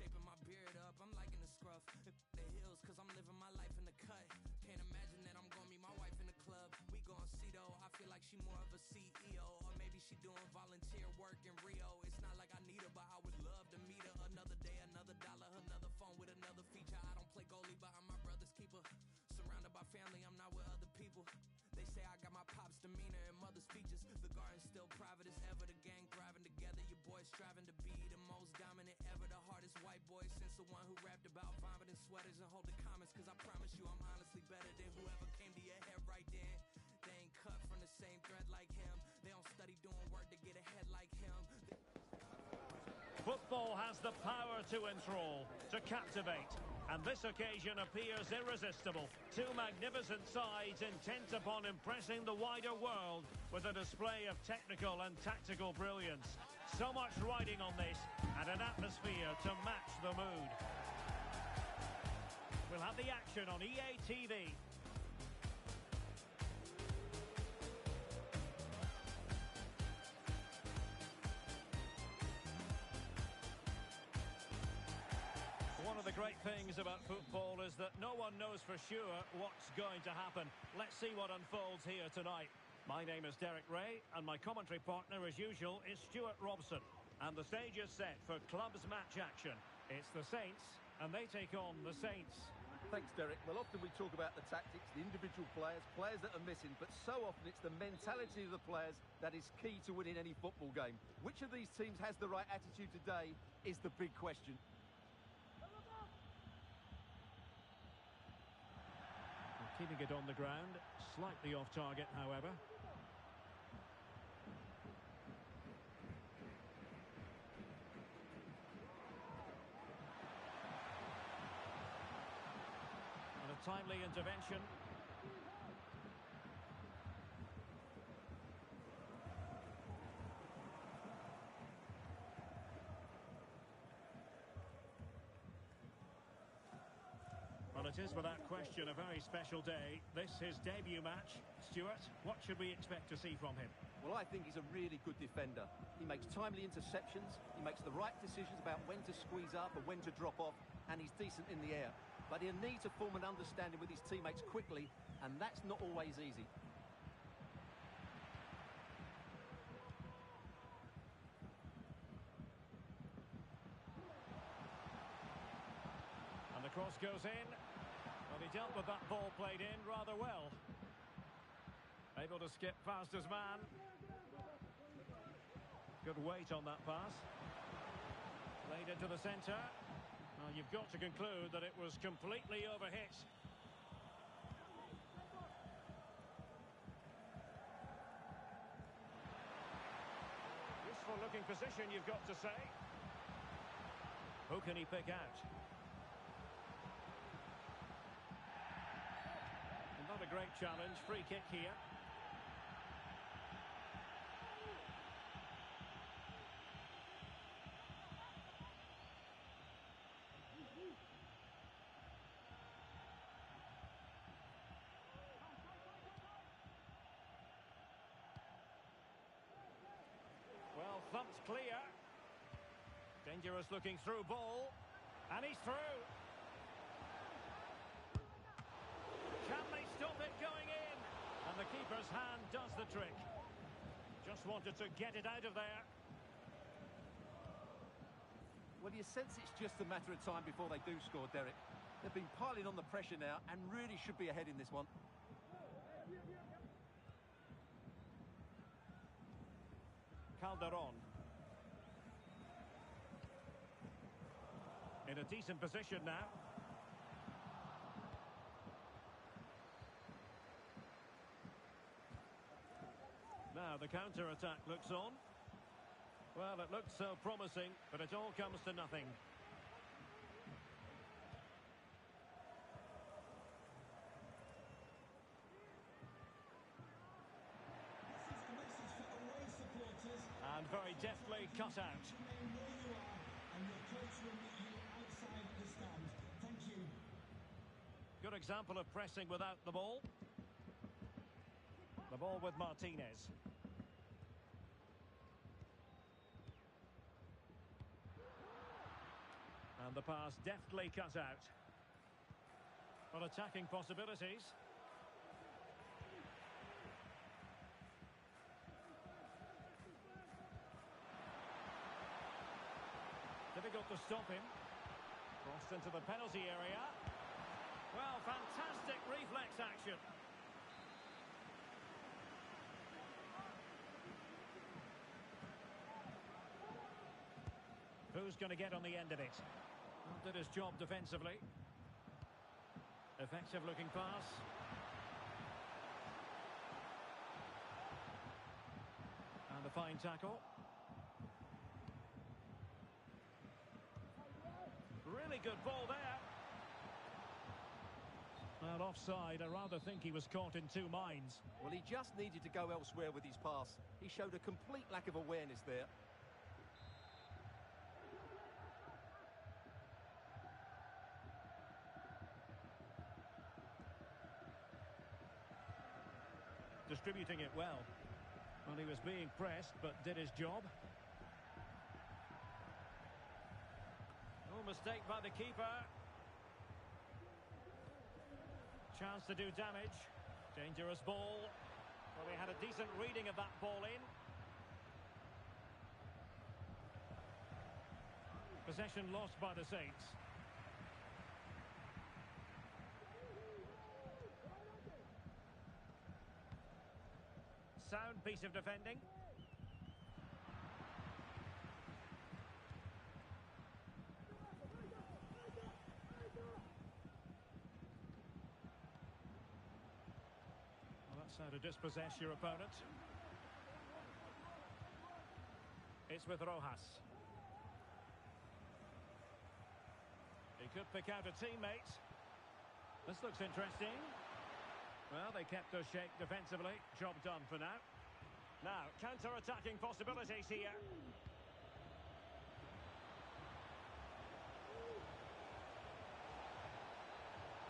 shaping my beard up, I'm liking the scruff. The heels, cause I'm living my life in the cut. Can't imagine that I'm gonna meet my wife in the club. We gon' see though, I feel like she more of a CEO. Or maybe she doing volunteer work in Rio. It's not like I need her, but I would love to meet her. Another day, another dollar, another phone with another feature. I don't play goalie, but I'm my brother's keeper. Surrounded by family, I'm not with other people. They say I got my pop's demeanor and mother's features. The garden's still private as ever. The gang thriving together. Your boys striving to be the most dominant ever. The hardest white boy since the one who rapped about vomiting sweaters and hold the comments. Cause I promise you I'm honestly better than whoever came to your head right then. They ain't cut from the same thread like him. They don't study doing work to get ahead like him. Football has the power to enthrall, to captivate, and this occasion appears irresistible. Two magnificent sides intent upon impressing the wider world with a display of technical and tactical brilliance. So much riding on this, and an atmosphere to match the mood. We'll have the action on EA TV. One of the great things about football is that no one knows for sure what's going to happen. Let's see what unfolds here tonight. My name is Derek Ray, and my commentary partner, as usual, is Stuart Robson. And the stage is set for clubs match action. It's the Saints, and they take on the Saints. Thanks, Derek. Well, often we talk about the tactics, the individual players, players that are missing, but so often it's the mentality of the players that is key to winning any football game. Which of these teams has the right attitude today is the big question. Keeping it on the ground, slightly off target, however. And a timely intervention. Well, it is without question a very special day. This his debut match. Stuart, what should we expect to see from him? Well, I think he's a really good defender. He makes timely interceptions, he makes the right decisions about when to squeeze up and when to drop off, and he's decent in the air. But he'll need to form an understanding with his teammates quickly, and that's not always easy. And the cross goes in. Well, he dealt with that ball played in rather well. Able to skip past his man. Good weight on that pass. Played into the centre. Well, you've got to conclude that it was completely overhit. Useful looking position, you've got to say. Who can he pick out? Not a great challenge. Free kick here. Well, thumped clear. Dangerous looking through ball. And he's through. Can they stop it going in? And the keeper's hand does the trick. Just wanted to get it out of there. Well, you sense it's just a matter of time before they do score, Derek. They've been piling on the pressure now and really should be ahead in this one. Calderon. In a decent position now. Now the counter-attack looks on. Well, it looked so promising, but it all comes to nothing. This is a message for away supporters. And very deftly cut out. Remain where you are, and your coach will meet you outside the stand. Thank you. Good example of pressing without the ball. The ball with Martinez. And the pass deftly cut out. Well, attacking possibilities. Difficult to stop him. Crossed into the penalty area. Well, fantastic reflex action. Who's going to get on the end of it? Well, did his job defensively. Effective looking pass. And a fine tackle. Really good ball there. Well, offside. I rather think he was caught in two minds. Well, he just needed to go elsewhere with his pass. He showed a complete lack of awareness there. Distributing it well. Well, he was being pressed, but did his job. No mistake by the keeper. Chance to do damage. Dangerous ball. Well, he had a decent reading of that ball in. Possession lost by the Saints. Sound piece of defending. Well, that's how to dispossess your opponent. It's with Rojas. He could pick out a teammate. This looks interesting. Well, they kept their shape defensively. Job done for now. Now, counter-attacking possibilities here.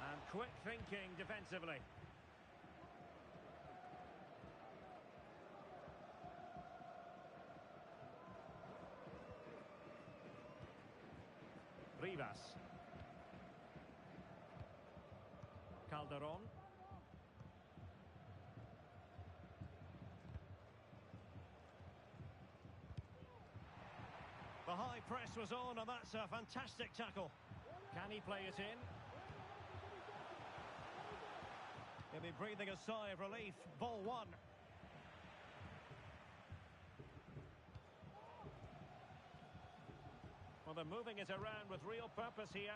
And quick thinking defensively. Rivas. Calderon. The high press was on, and that's a fantastic tackle. Can he play it in? He'll be breathing a sigh of relief. Ball one. Well, they're moving it around with real purpose here.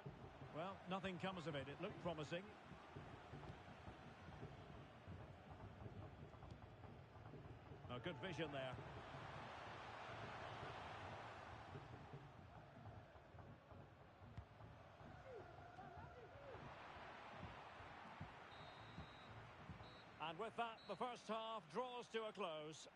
Well, nothing comes of it. It looked promising. Oh, good vision there. And with that, the first half draws to a close.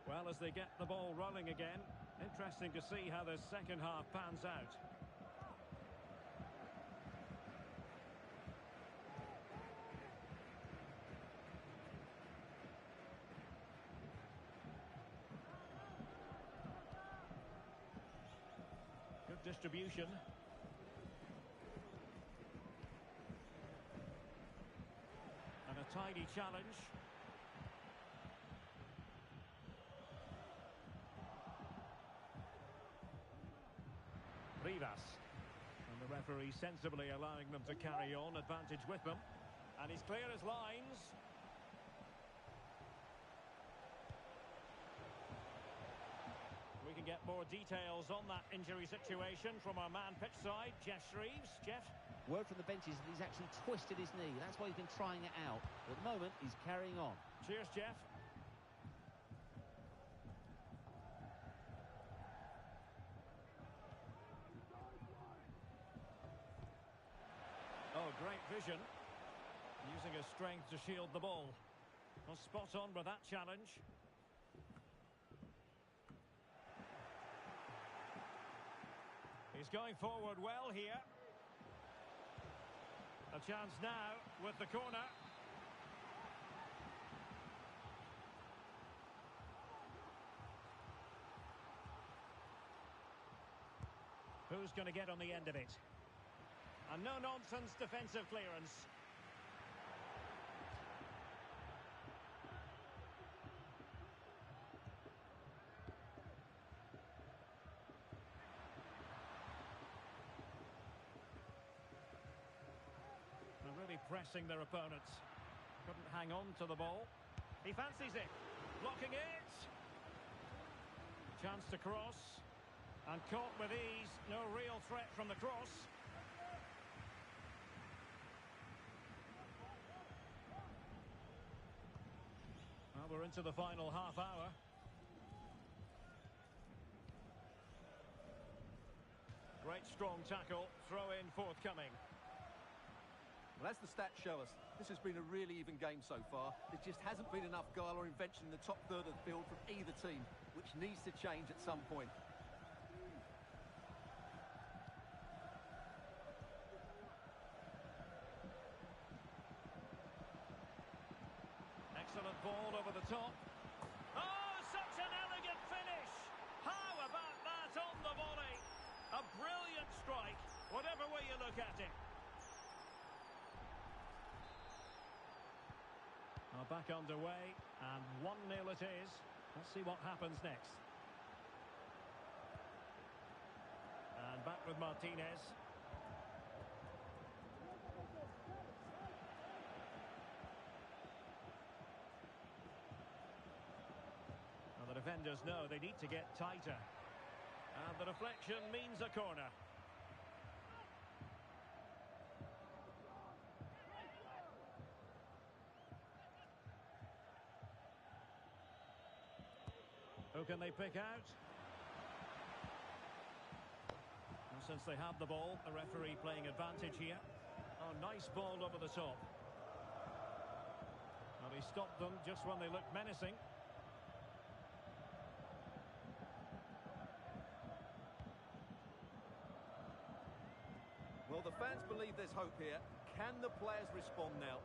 Well, as they get the ball rolling again, interesting to see how the second half pans out. Good distribution. And a tidy challenge. Referee sensibly allowing them to carry on, advantage with them. And he's clear as lines. We can get more details on that injury situation from our man pitch side, Jeff Shreves. Jeff? Word from the bench is that he's actually twisted his knee. That's why he's been trying it out. But at the moment, he's carrying on. Cheers, Jeff. Oh, great vision. Using his strength to shield the ball. Well, spot on with that challenge. He's going forward well here. A chance now with the corner. Who's going to get on the end of it? A no-nonsense defensive clearance. They're really pressing their opponents. Couldn't hang on to the ball. He fancies it. Blocking it. Chance to cross. And caught with ease. No real threat from the cross. Well, we're into the final half hour. Great strong tackle. Throw in forthcoming. Well, as the stats show us, this has been a really even game so far. There just hasn't been enough guile or invention in the top third of the field from either team, which needs to change at some point. Excellent ball over the top. Oh, such an elegant finish! How about that on the volley? A brilliant strike, whatever way you look at it. Back underway, and 1-0 it is. Let's see what happens next. And back with Martinez. Now the defenders know they need to get tighter. And the deflection means a corner. Who can they pick out? And since they have the ball, the referee playing advantage here. Oh, nice ball over the top. Well, he stopped them just when they looked menacing. Well, the fans believe there's hope here. Can the players respond now?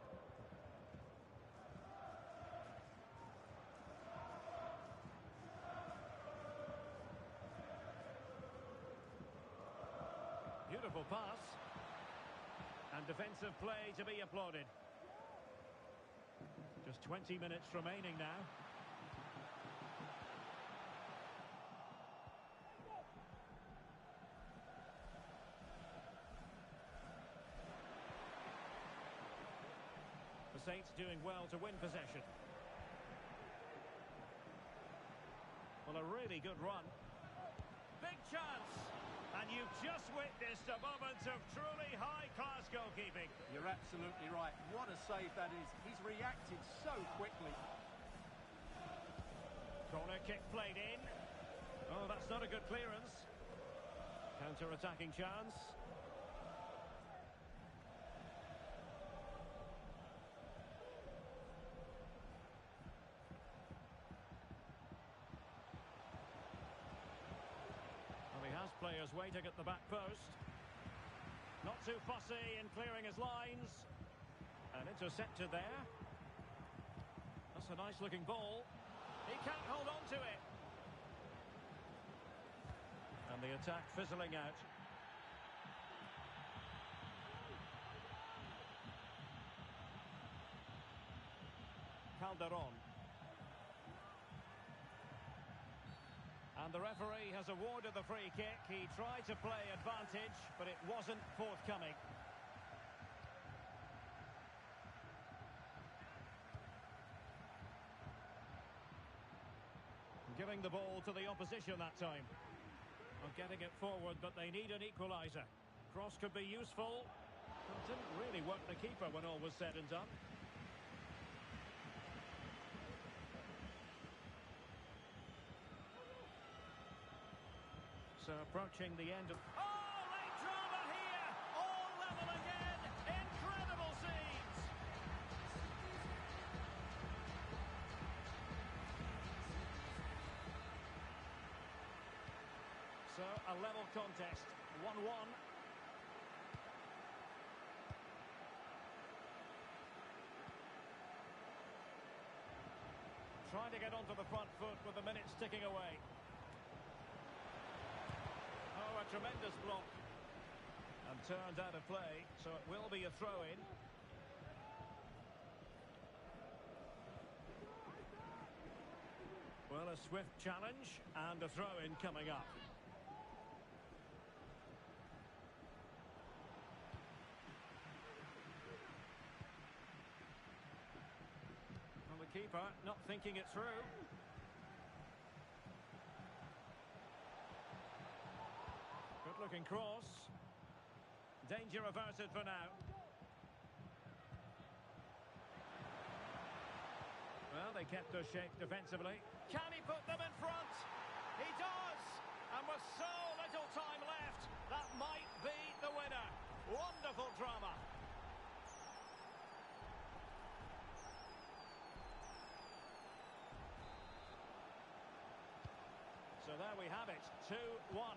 Beautiful pass. And defensive play to be applauded. Just 20 minutes remaining now. The Saints doing well to win possession. Well, a really good run. Big chance. And you've just witnessed a moment of truly high-class goalkeeping. You're absolutely right. What a save that is. He's reacted so quickly. Corner kick played in. Oh, that's not a good clearance. Counter-attacking chance. Players waiting at the back post. Not too fussy in clearing his lines. And intercepted there. That's a nice looking ball. He can't hold on to it. And the attack fizzling out. Calderon. And the referee has awarded the free kick. He tried to play advantage, but it wasn't forthcoming. Giving the ball to the opposition that time. Not getting it forward, but they need an equaliser. Cross could be useful. Well, didn't really work the keeper when all was said and done. So approaching the end of... Oh, late drama here! All level again! Incredible scenes! So, a level contest, 1-1. Trying to get onto the front foot with the minutes ticking away. Oh, a tremendous block. And turned out of play, so it will be a throw-in. Well, a swift challenge and a throw-in coming up. Well, the keeper not thinking it through. Good-looking cross. Danger averted for now. Well, they kept their shape defensively. Can he put them in front? He does! And with so little time left, that might be the winner. Wonderful drama. So there we have it, 2-1.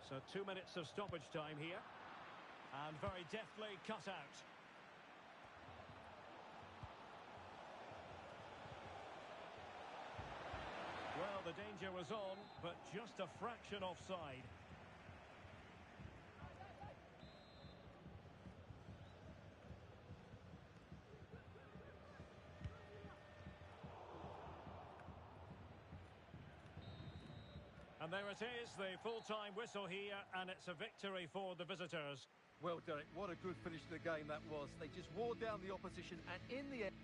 So 2 minutes of stoppage time here. And very deftly cut out. Well, the danger was on, but just a fraction offside. And there it is, the full-time whistle here, and it's a victory for the visitors. Well, Derek, what a good finish to the game that was. They just wore down the opposition, and in the end...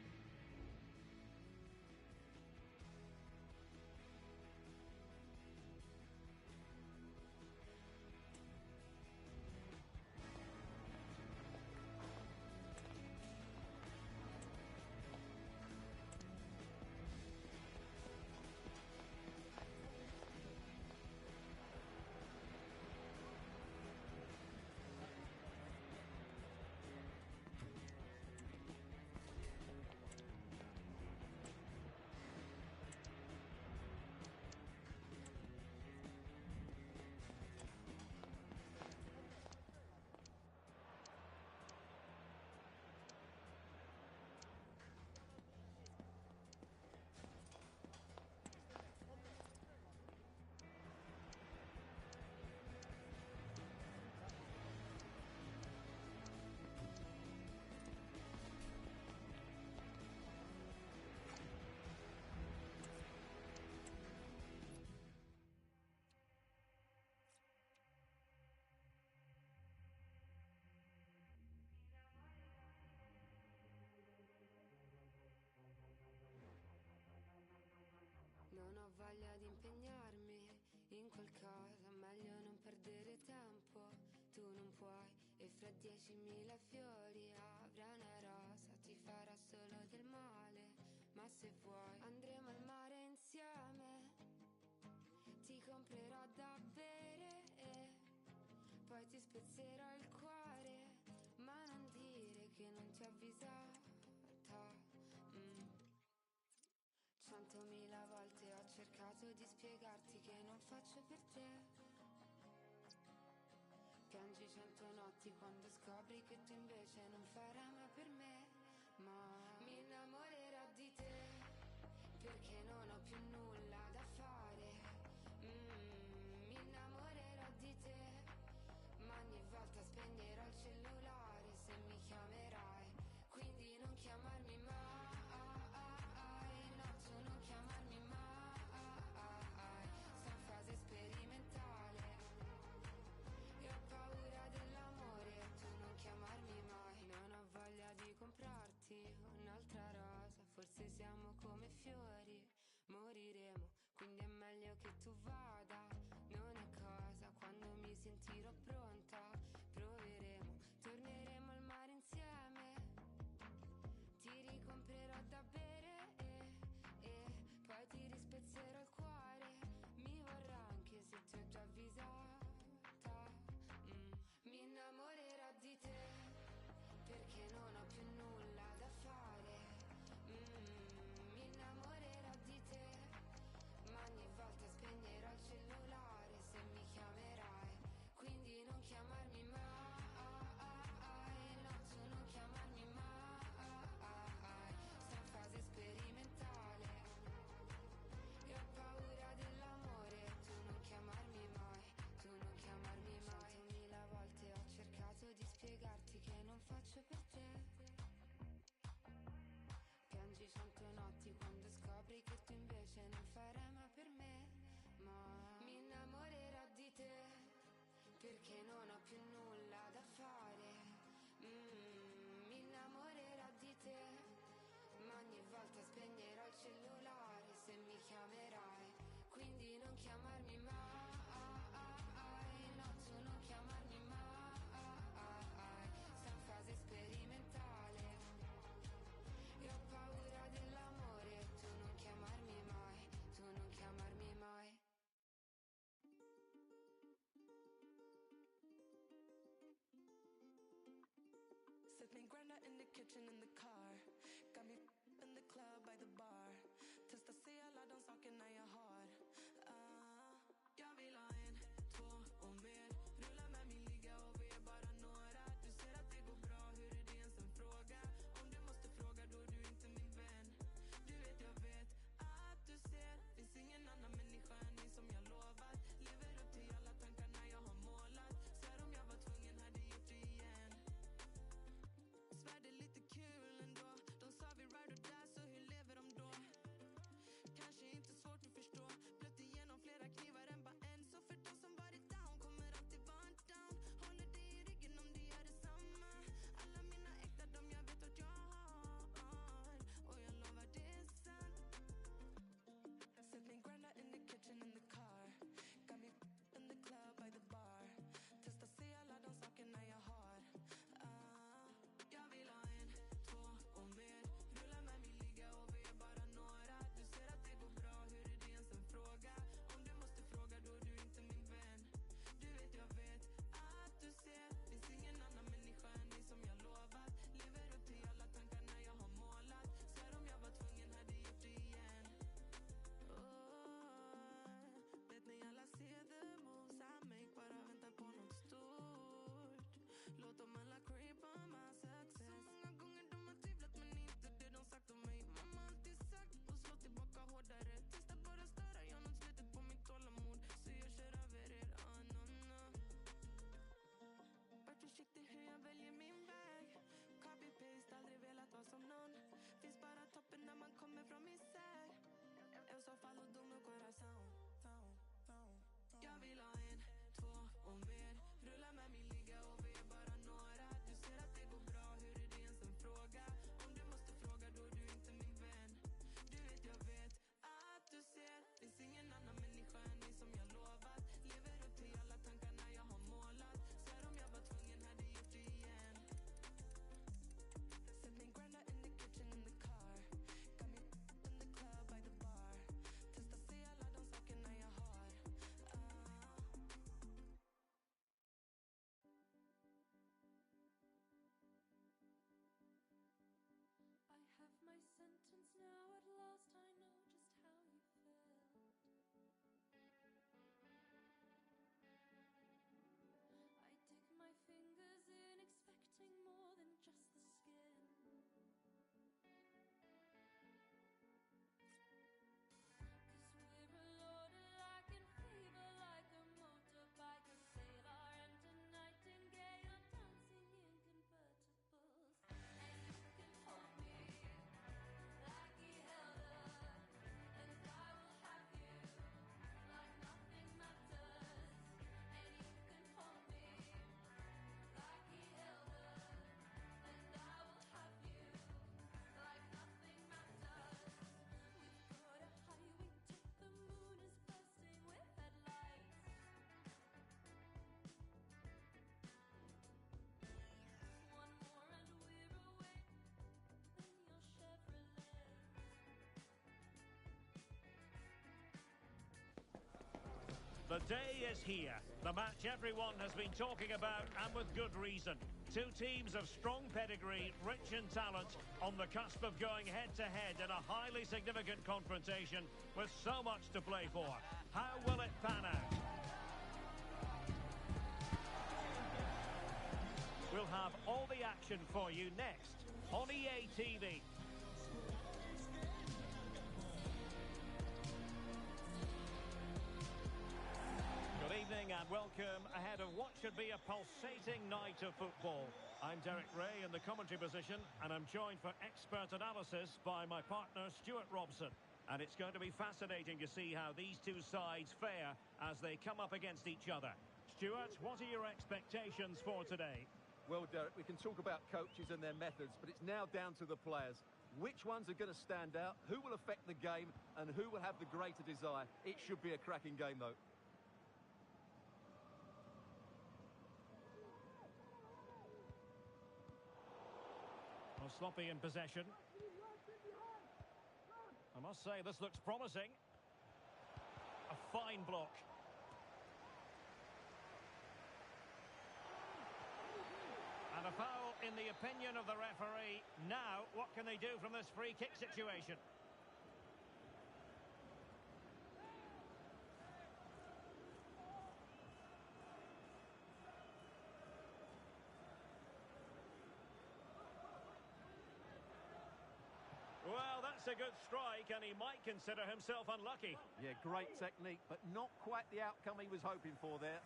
Non ho voglia di impegnarmi in qualcosa, meglio non perdere tempo. Tu non puoi, e fra 10.000 fiori avrà una rosa, ti farà solo del male. Ma se vuoi andremo al mare insieme, ti comprerò da bere e poi ti spezzerò il cuore. Ma non dire che non ti ho avvisata. 100.000 volte ho cercato di spiegarti che non faccio per te. Piangi 100 notti quando scopri che tu invece non farai mai per me. Ma mi innamorerò di te, perché non ho più nulla da fare. Mi innamorerò di te, ma ogni volta spegnerò il cellulare se mi chiamerai. Quindi non chiamarmi mai, no, tu non chiamarmi mai. tornati quando scopri che tu invece non farai mai per me. Ma mi innamorerò di te, perché non ho più nulla da fare. Mi innamorerò di te, ma ogni volta spegnerò il cellulare se mi chiamerai. Quindi non chiamarmi mai, no, tu non chiamarmi mai. Sto in fase sperimentale e ho paura dell'amore. Tu non chiamarmi mai, tu non chiamarmi mai. Sipping Granda in the kitchen, in the car. Got me in the club by the bar. Testa se alla de sakerna jag har. Jag vill ha en, två och mer. Rulla med mig, ligga och vi är bara några. Du ser att det går bra, hur är det ens en fråga? Om du måste fråga då är du inte min vän. Du vet jag vet att du ser. Finns ingen annan människa än ni som jag lovat. Lever upp till alla tankarna jag har målat. Svär om jag var tvungen hade gjort det igen. Svär det är lite kul ändå. De sa vi ride or die, så hur lever de då? Kanske inte svårt att förstå. Blött igenom flera knivar än bara en. Så för de som varit down kommer alltid vara en down. Håller dig i ryggen om du gör detsamma. Alla mina äkta, de jag vet att jag har. Och jag lovar det är sant. Sipping Granda in the kitchen, in the car. Got me in the club by the bar. Testa se alla de sakerna jag har. Jag vill ha en, två och mer. Rulla med mig, ligga och vi är bara några. Du ser att det går bra, hur är det ens en fråga? Om du måste fråga då är du inte min vän. Du vet jag vet att du ser. Finns ingen annan människa än ni som jag lovat. Lever upp till alla tankarna jag har målat. Svär om jag var tvungen hade gjort det igen. Vet ni alla ser the moves I make, bara väntar på något stort. Låt dem alla creep on my success. Så många gånger de har tvivlat men inte det de sagt om mig. Mamma har alltid sagt och slå tillbaka hårdare. Testa bara störa, jag nått slutet på mitt tålamod. Så jag kör över er, no. Vart försiktig hur jag väljer min väg. Copy-paste, aldrig velat vara som någon. Finns bara toppen när man kommer från misär. Eu só falo do meu coração. Jag vill ha en, två och mer. Rulla med mig, ligga och vi är bara några. Du ser att det går bra, hur är det ens en fråga? Om du måste fråga då är du inte min vän. Du vet jag vet att du ser. Finns ingen annan människa än ni som jag lovat. Lever upp till alla tankarna jag har målat. Svär om jag var tvungen hade gjort det igen. Sipping Granda in the kitchen, in the car. Got me in the club by the bar. Testa se alla de sakerna jag har. I have my sentence now, at last I know just how you felt. I dig my fingers in, expecting more than just the skin. 'Cause we're loaded like in fever, like a motorbike, a sailor and a nightingale, dancing in convertibles. And you can hold me like he held her, and I will have you like nothing matters. And you can hold me like he held her, and I will have you like nothing matters. We've got a highway to the moon is bursting with headlights. One more and we're away in your Chevrolet. The day is here. The match everyone has been talking about, and with good reason. Two teams of strong pedigree, rich in talent, on the cusp of going head-to-head in a highly significant confrontation with so much to play for. How will it pan out? We'll have all the action for you next on EA TV. Good evening. evening and welcome ahead of what should be a pulsating night of football. I'm Derek Ray in the commentary position and I'm joined for expert analysis by my partner Stuart Robson. And it's going to be fascinating to see how these two sides fare as they come up against each other. Stuart, what are your expectations for today? Well, Derek, we can talk about coaches and their methods, but it's now down to the players. Which ones are going to stand out, who will affect the game, and who will have the greater desire? It should be a cracking game, though. Well, sloppy in possession. I must say, this looks promising. A fine block. And a foul in the opinion of the referee. Now, what can they do from this free kick situation? Well, that's a good strike, and he might consider himself unlucky. Yeah, great technique, but not quite the outcome he was hoping for there.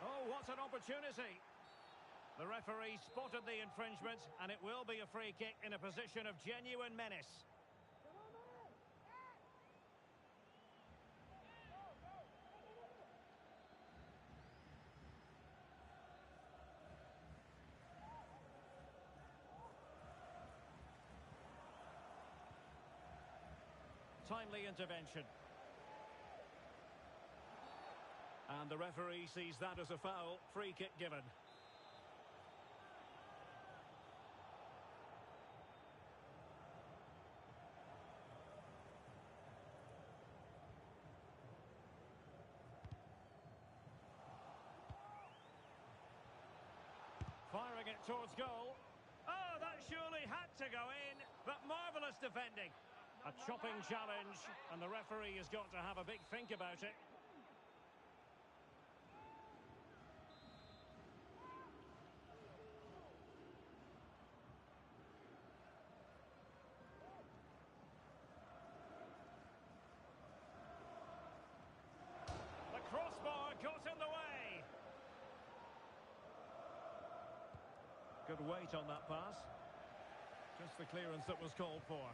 Oh, what an opportunity. The referee spotted the infringement, and it will be a free kick in a position of genuine menace. Timely intervention. And the referee sees that as a foul. Free kick given. Firing it towards goal. Oh, that surely had to go in, but marvellous defending. A chopping challenge, and the referee has got to have a big think about it. The crossbar got in the way. Good weight on that pass. Just the clearance that was called for.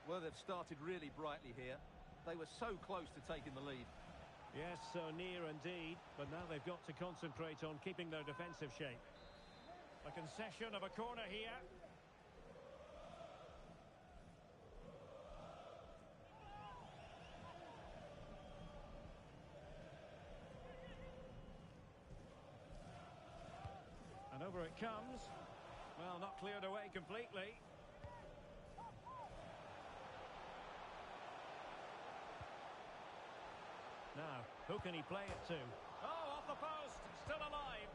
Well, they've started really brightly here. They were so close to taking the lead. Yes, so near indeed, but now they've got to concentrate on keeping their defensive shape. A concession of a corner here. And over it comes. Well, not cleared away completely. Now, who can he play it to? Oh, off the post, still alive.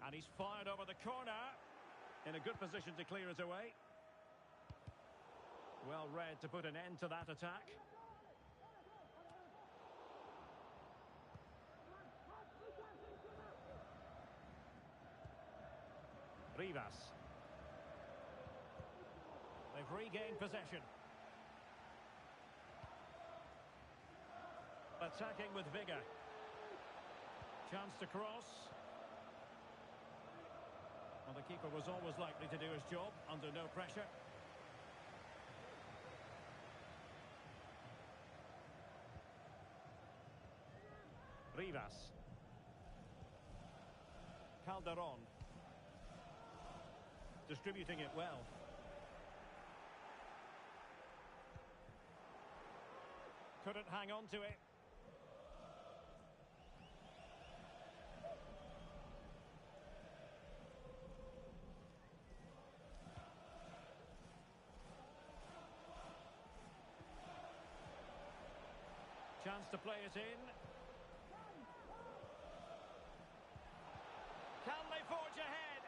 And he's fired over the corner. In a good position to clear it away. Well read to put an end to that attack. Rivas. They've regained possession. Attacking with vigour. Chance to cross. Well, the keeper was always likely to do his job under no pressure. Rivas. Calderon. Distributing it well. Couldn't hang on to it. Chance to play it in. Can they forge ahead?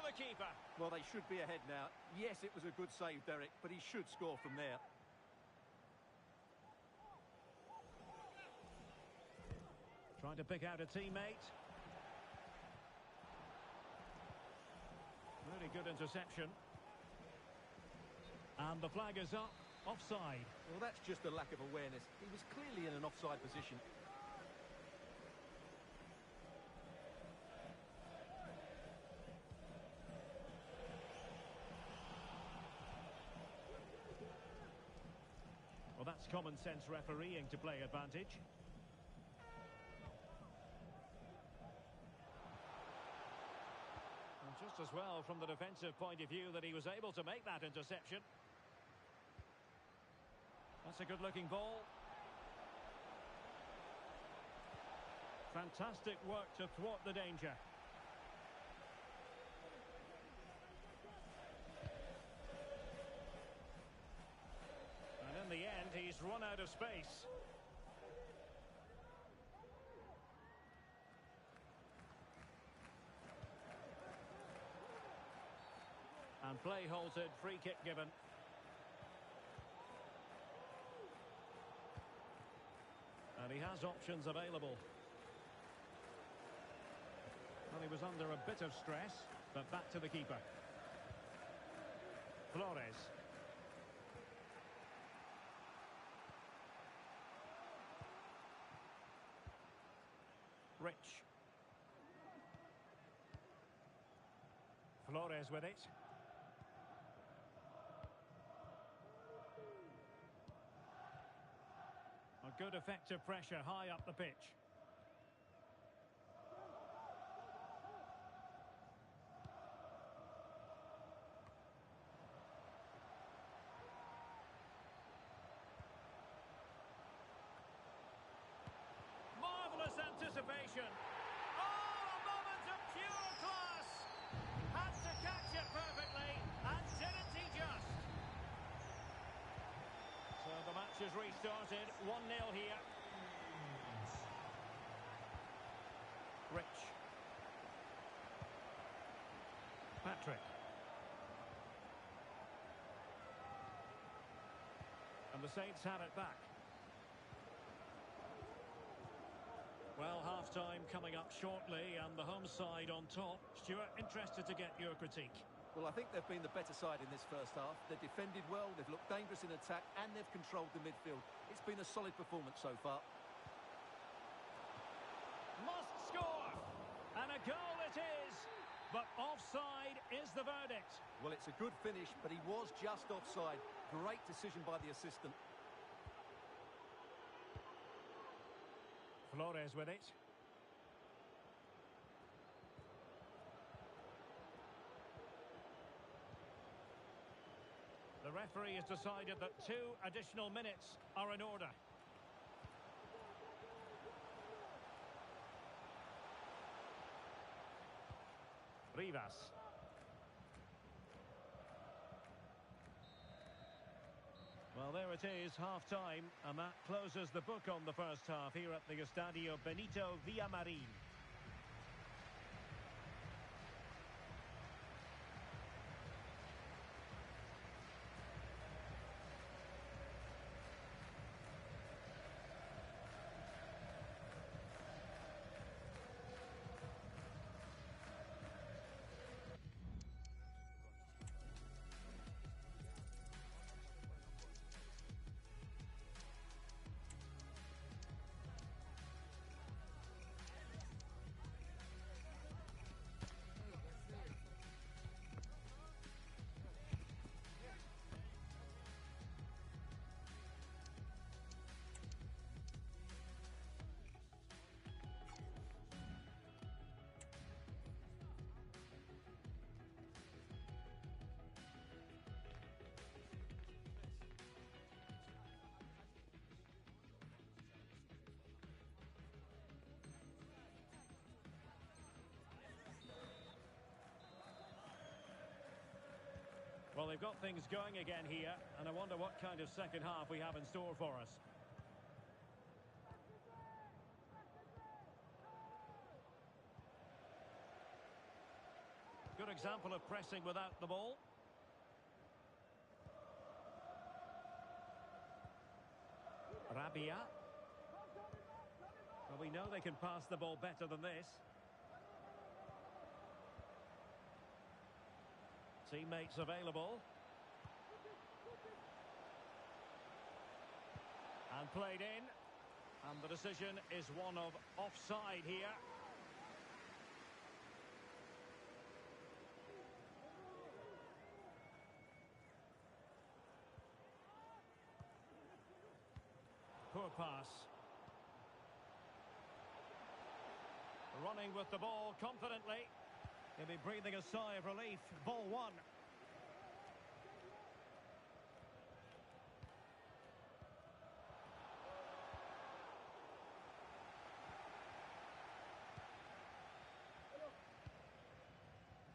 the keeper. Well, they should be ahead now. Yes, it was a good save, Derek, but he should score from there. Trying to pick out a teammate. Really good interception. And the flag is up. Offside. Well, that's just a lack of awareness. He was clearly in an offside position. Well, that's common sense refereeing to play advantage. And just as well from the defensive point of view that he was able to make that interception. That's a good-looking ball. Fantastic work to thwart the danger. And in the end, he's run out of space. And play halted, free kick given. And he has options available. Well, he was under a bit of stress, but back to the keeper. Flores. Rich. Flores with it. A good effective pressure high up the pitch. Marvellous anticipation. Oh, a moment of pure class. Had to catch it perfectly, and didn't he just? So the match has restarted, 1-0 here. Rich. Patrick. And the Saints have it back. Well, half-time coming up shortly, and the home side on top. Stuart, interested to get your critique. Well, I think they've been the better side in this first half. They've defended well, they've looked dangerous in attack, and they've controlled the midfield. It's been a solid performance so far. Must score! And a goal it is! But offside is the verdict. Well, it's a good finish, but he was just offside. Great decision by the assistant. Flores with it. The referee has decided that 2 additional minutes are in order. Rivas. Well, there it is, half-time, and that closes the book on the first half here at the Estadio Benito Villamarín. Well, they've got things going again here, and I wonder what kind of second half we have in store for us. Good example of pressing without the ball. Rabia. Well, we know they can pass the ball better than this. Teammates available. And played in. And the decision is one of offside here. Poor pass. Running with the ball confidently. He'll be breathing a sigh of relief. Ball one.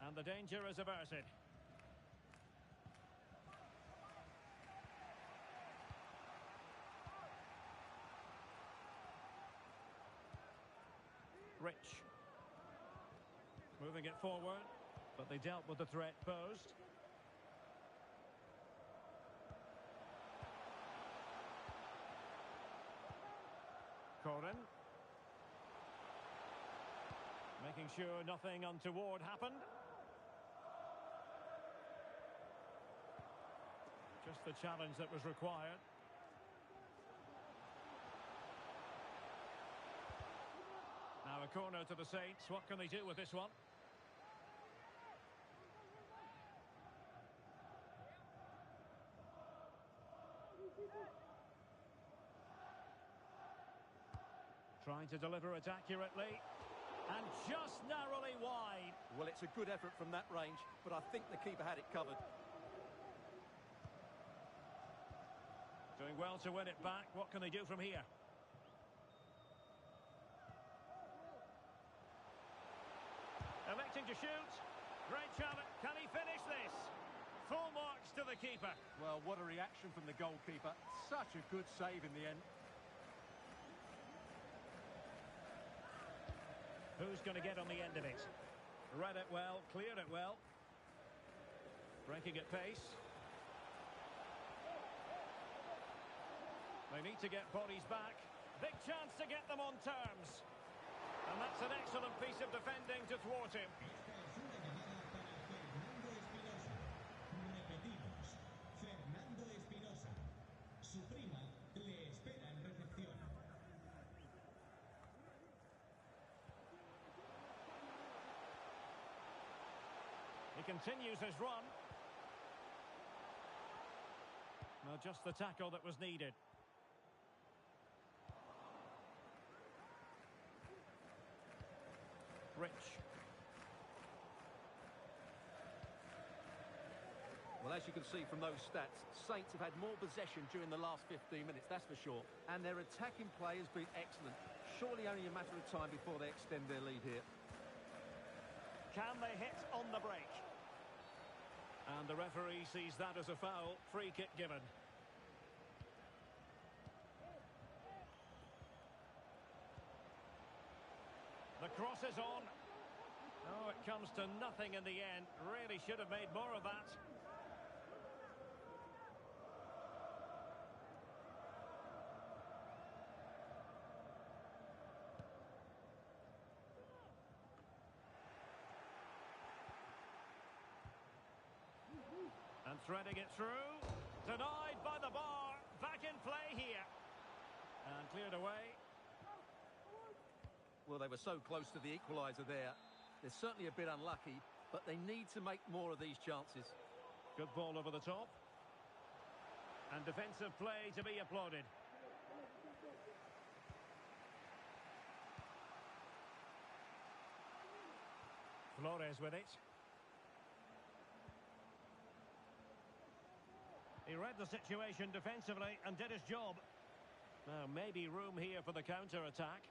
And the danger is averted. Rich. Moving it forward, but they dealt with the threat posed. Corin. Making sure nothing untoward happened. Just the challenge that was required. Now a corner to the Saints. What can they do with this one? Trying to deliver it accurately. And just narrowly wide. Well, it's a good effort from that range, but I think the keeper had it covered. Doing well to win it back. What can they do from here? Electing to shoot. Great challenge. Can he finish this? Full marks to the keeper. Well, what a reaction from the goalkeeper. Such a good save in the end. Who's going to get on the end of it? Read it well, cleared it well. Breaking at pace. They need to get bodies back. Big chance to get them on terms. And that's an excellent piece of defending to thwart him. Fernando Espinosa. Su prima le espera en recepción. He continues his run. Well, just the tackle that was needed. Rich. Well, as you can see from those stats, Saints have had more possession during the last 15 minutes, that's for sure. And their attacking play has been excellent. Surely only a matter of time before they extend their lead here. Can they hit on the break? And the referee sees that as a foul. Free kick given. The cross is on. Oh, it comes to nothing in the end. Really should have made more of that. And threading it through. Denied by the bar. Back in play here. And cleared away. Well, they were so close to the equaliser there. They're certainly a bit unlucky, but they need to make more of these chances. Good ball over the top. And defensive play to be applauded. Flores with it. He read the situation defensively and did his job. Now, maybe room here for the counter-attack.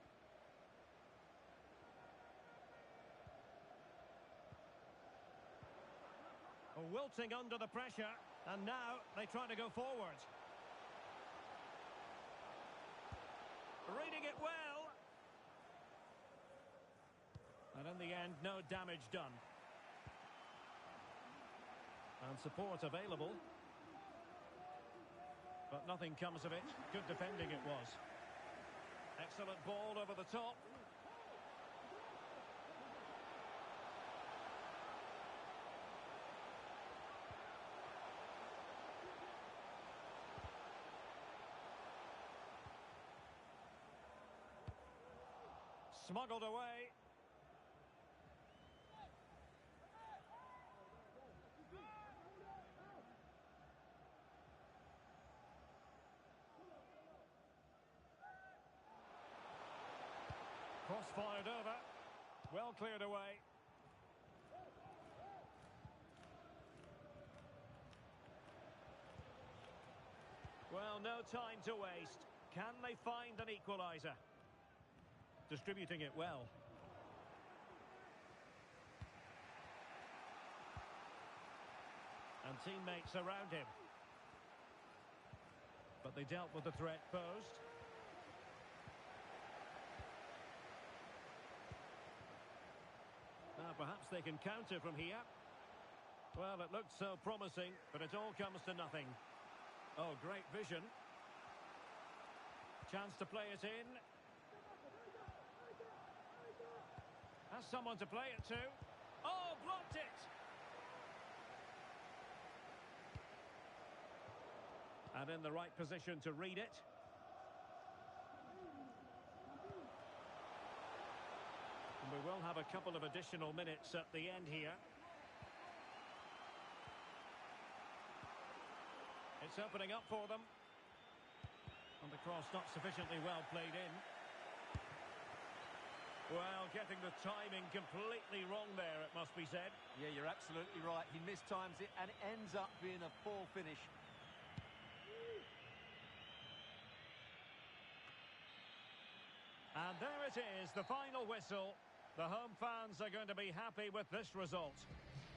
Wilting under the pressure, and now they try to go forward. Reading it well. And in the end, no damage done. And support available. But nothing comes of it. Good defending it was. Excellent ball over the top. Smuggled away. Cross fired over. Well cleared away. Well, no time to waste. Can they find an equaliser? Distributing it well. And teammates around him. But they dealt with the threat posed. Now perhaps they can counter from here. Well, it looked so promising, but it all comes to nothing. Oh, great vision. Chance to play it in. Has someone to play it to. Oh, blocked it! And in the right position to read it. And we will have a couple of additional minutes at the end here. It's opening up for them. And the cross not sufficiently well played in. Well, getting the timing completely wrong there, it must be said. Yeah, you're absolutely right. He mistimes it and it ends up being a poor finish. And there it is, the final whistle. The home fans are going to be happy with this result.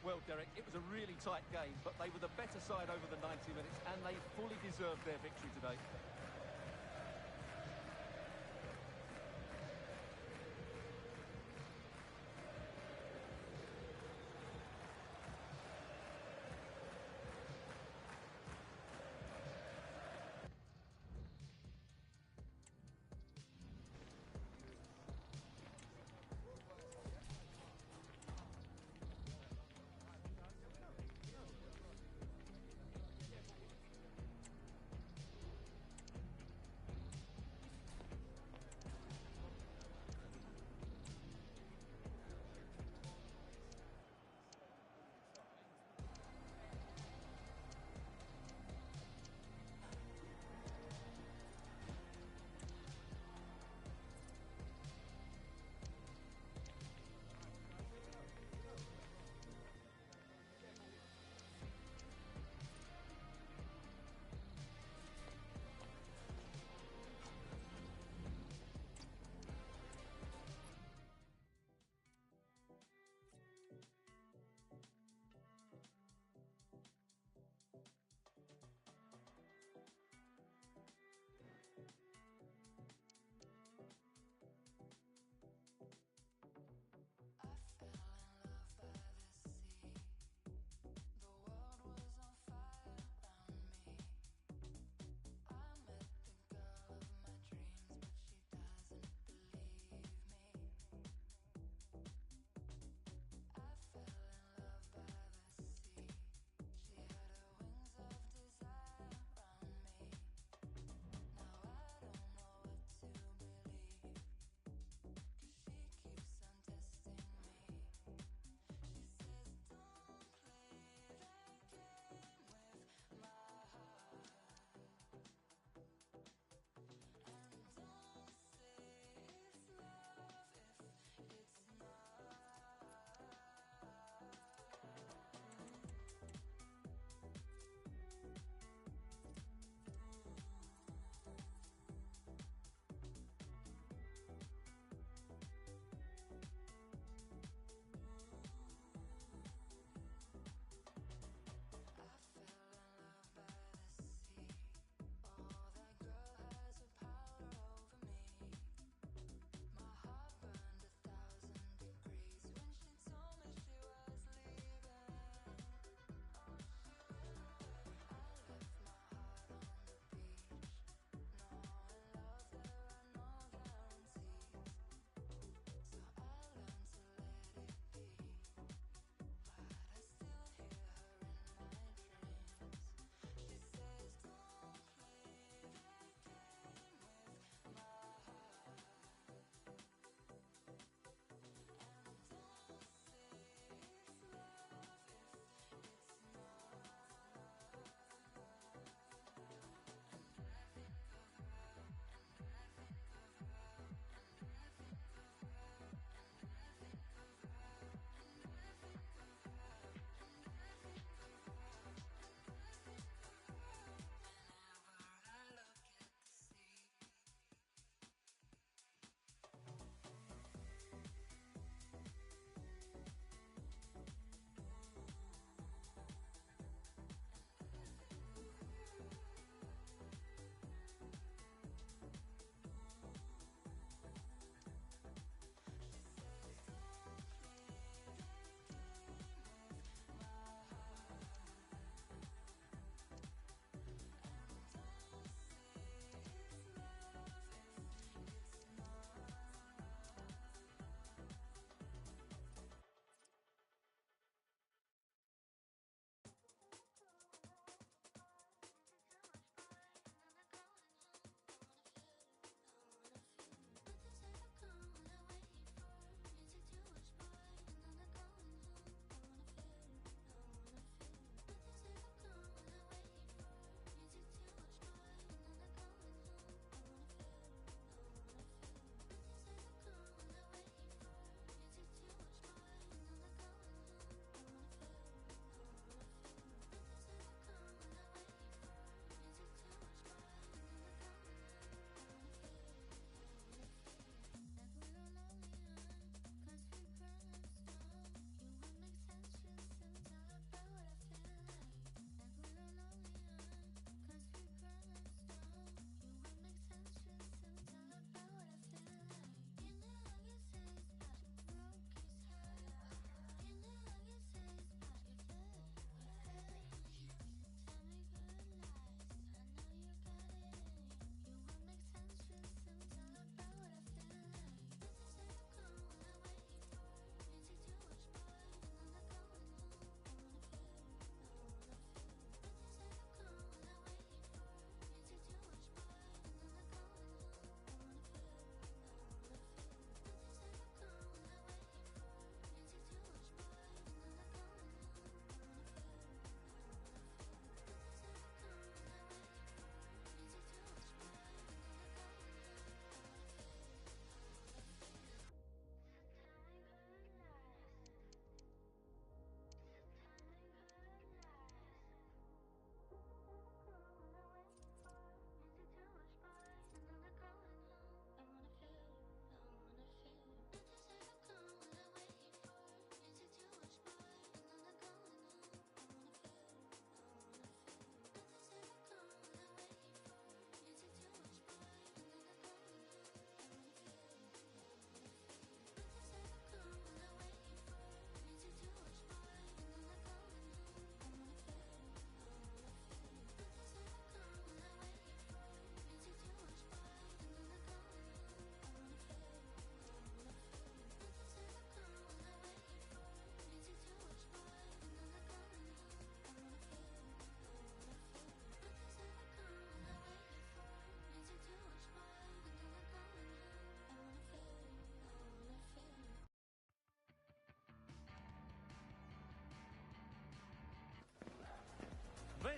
Well, Derek, it was a really tight game, but they were the better side over the 90 minutes and they fully deserved their victory today.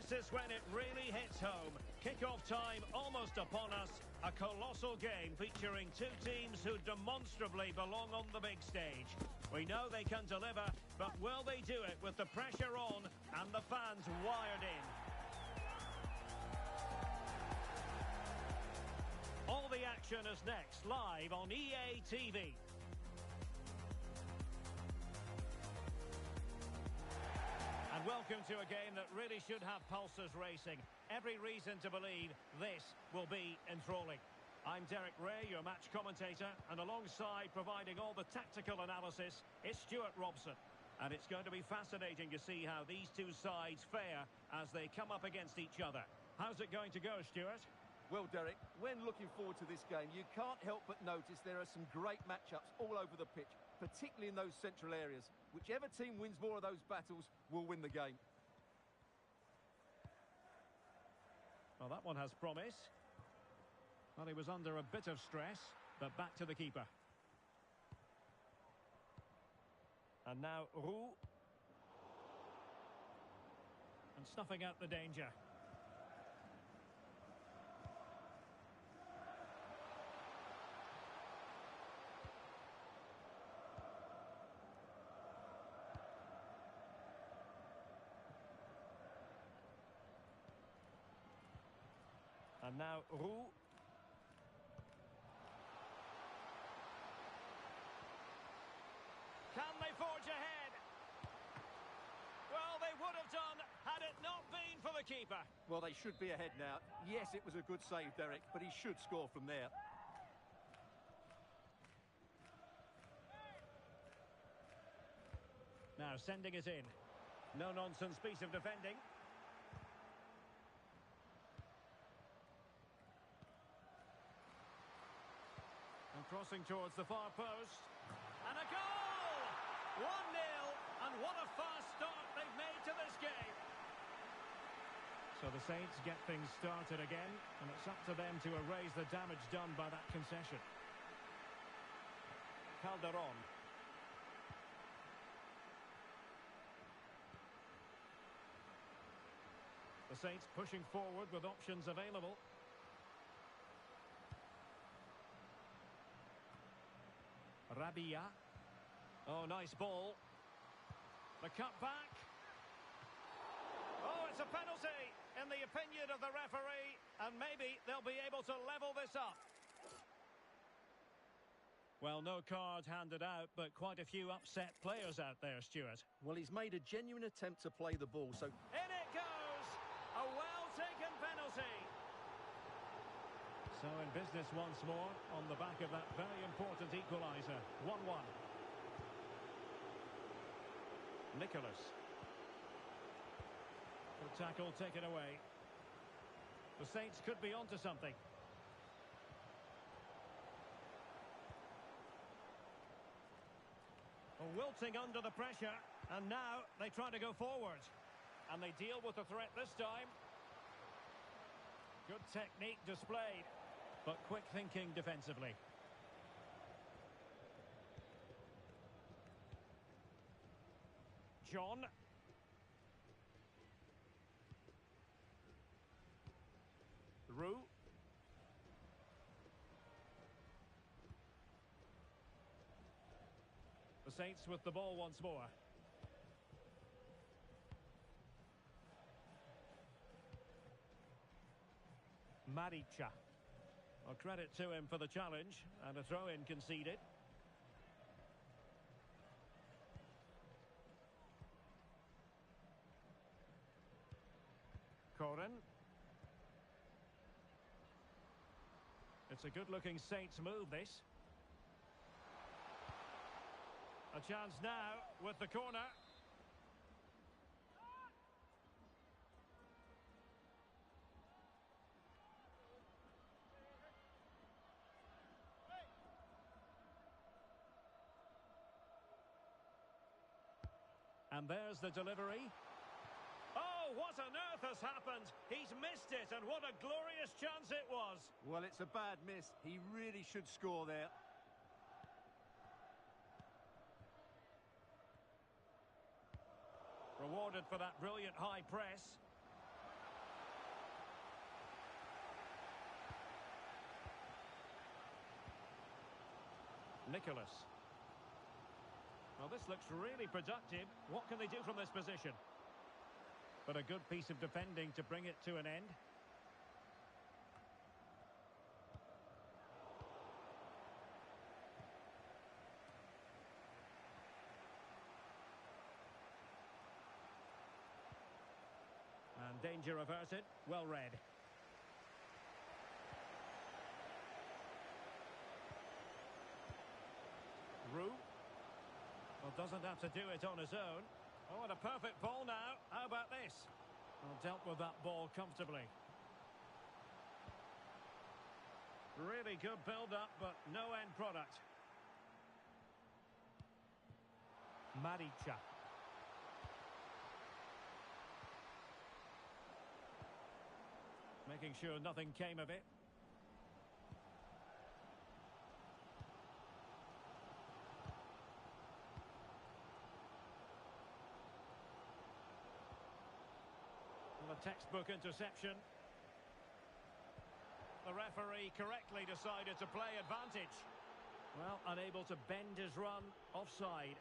This is when it really hits home. Kick-off time almost upon us. A colossal game featuring two teams who demonstrably belong on the big stage. We know they can deliver, but will they do it with the pressure on and the fans wired in? All the action is next, live on EA TV. And welcome to a game that really should have pulses racing. Every reason to believe this will be enthralling. I'm Derek Ray, your match commentator, and alongside providing all the tactical analysis is Stuart Robson. And it's going to be fascinating to see how these two sides fare as they come up against each other. How's it going to go, Stuart? Well, Derek, when looking forward to this game, you can't help but notice there are some great matchups all over the pitch, particularly in those central areas. Whichever team wins more of those battles will win the game. Well, that one has promise. Well, he was under a bit of stress, but back to the keeper. And now Roux. And snuffing out the danger. And now Roux. Can they forge ahead? Well, they would have done had it not been for the keeper. Well, they should be ahead now. Yes, it was a good save, Derek, but he should score from there. Now sending it in. No-nonsense piece of defending. And crossing towards the far post. And a goal! 1-0, and what a fast start they've made to this game. So the Saints get things started again, and it's up to them to erase the damage done by that concession. Calderon. The Saints pushing forward with options available. Rabia. Oh, nice ball. The cut back. Oh, it's a penalty in the opinion of the referee, and maybe they'll be able to level this up. Well, no card handed out, but quite a few upset players out there, Stuart. Well, he's made a genuine attempt to play the ball, so... In it goes! A well-taken penalty. So in business once more, on the back of that very important equaliser. 1-1. Nicholas. Good tackle taken away. The Saints could be onto something. Wilting under the pressure, and now they try to go forward. And they deal with the threat this time. Good technique displayed, but quick thinking defensively. John. Roux. The Saints with the ball once more. Maricha. Well, credit to him for the challenge, and a throw-in conceded. Corin. It's a good-looking Saints move, this. A chance now with the corner. And there's the delivery. Oh, what on earth has happened? He's missed it, and what a glorious chance it was. Well, it's a bad miss. He really should score there. Rewarded for that brilliant high press. Nicholas. Well, this looks really productive. What can they do from this position? But a good piece of defending to bring it to an end. And danger averted. Well read. Roux. Well, doesn't have to do it on his own. Oh, and a perfect ball now. How about this? Well, dealt with that ball comfortably. Really good build-up, but no end product. Maricha. Making sure nothing came of it. Well, a textbook interception. The referee correctly decided to play advantage. Well, unable to bend his run, offside.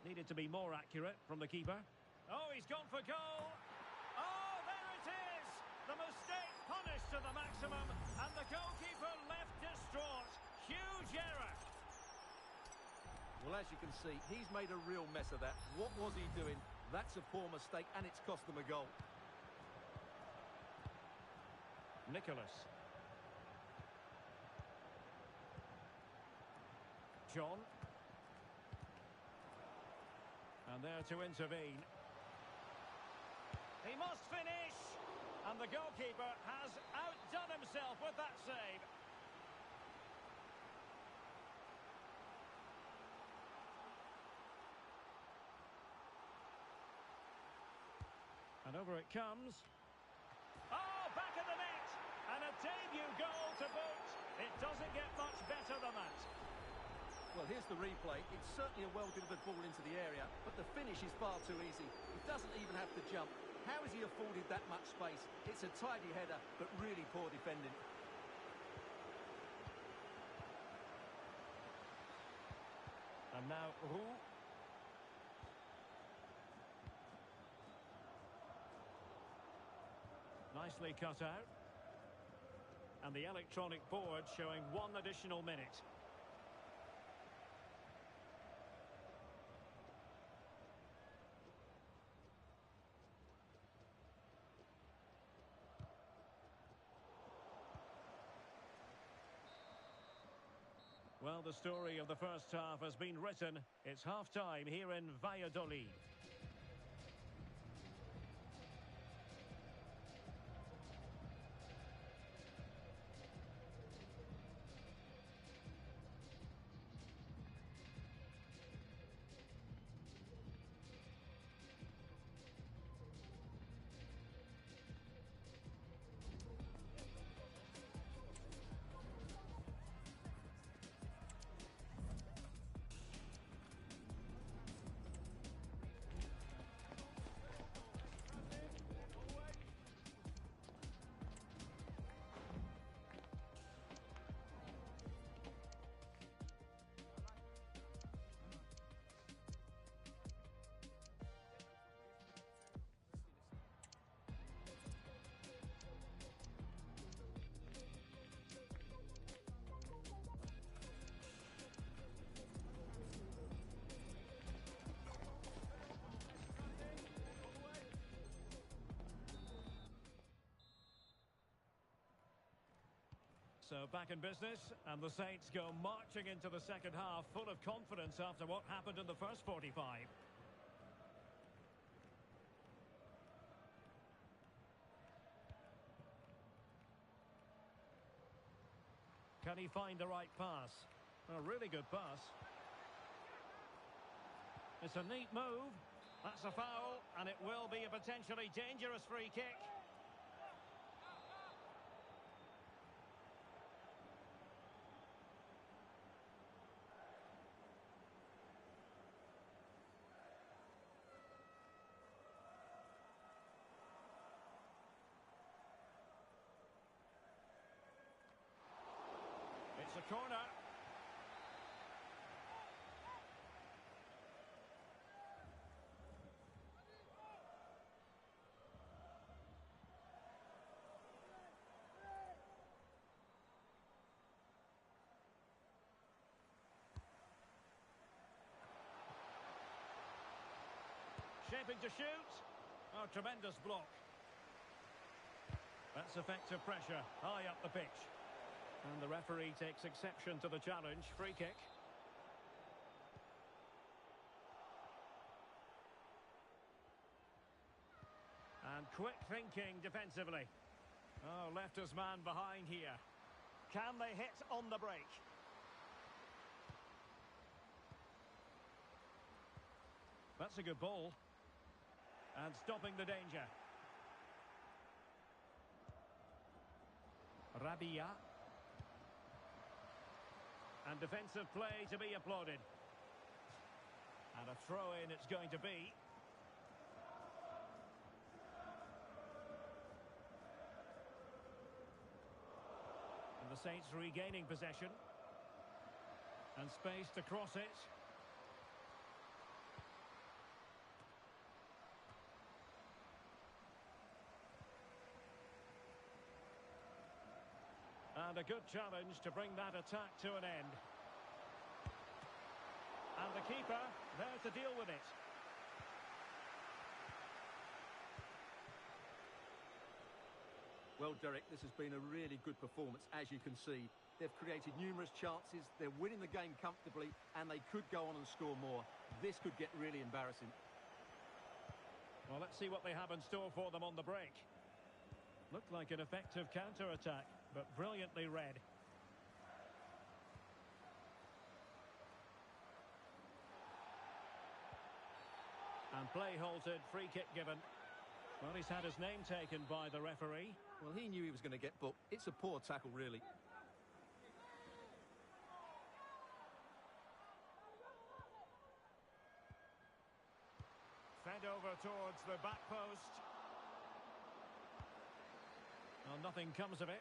Needed to be more accurate from the keeper. Oh, he's gone for goal. Oh, there it is. The mistake punished to the maximum, and the goalkeeper left distraught. Huge error. Well, as you can see, he's made a real mess of that. What was he doing? That's a poor mistake, and it's cost them a goal. Nicholas. John. And there to intervene. He must finish! And the goalkeeper has outdone himself with that save. And over it comes. Oh, back of the net! And a debut goal to boot. It doesn't get much better than that. Well, here's the replay. It's certainly a well-delivered ball into the area, but the finish is far too easy. He doesn't even have to jump. How has he afforded that much space? It's a tidy header, but really poor defending. And now, Roux. Nicely cut out. And the electronic board showing 1 additional minute. Well, the story of the first half has been written. It's half-time here in Valladolid. So back in business, and the Saints go marching into the second half full of confidence after what happened in the first 45. Can he find the right pass? A really good pass. It's a neat move. That's a foul, and it will be a potentially dangerous free kick. corner. Shaping to shoot. Oh, tremendous block. That's effective pressure, high up the pitch. And the referee takes exception to the challenge. Free kick. And quick thinking defensively. Oh, left his man behind here. Can they hit on the break? That's a good ball. And stopping the danger. Rabia. And defensive play to be applauded. And a throw-in it's going to be. And the Saints regaining possession. And space to cross it. And a good challenge to bring that attack to an end. And the keeper there to deal with it. Well, Derek, this has been a really good performance, as you can see. They've created numerous chances, they're winning the game comfortably, and they could go on and score more. This could get really embarrassing. Well, let's see what they have in store for them on the break. Looked like an effective counter-attack, but brilliantly read. And play halted, free kick given. Well, he's had his name taken by the referee. Well, he knew he was going to get booked. It's a poor tackle, really. Fed over towards the back post. Well, nothing comes of it.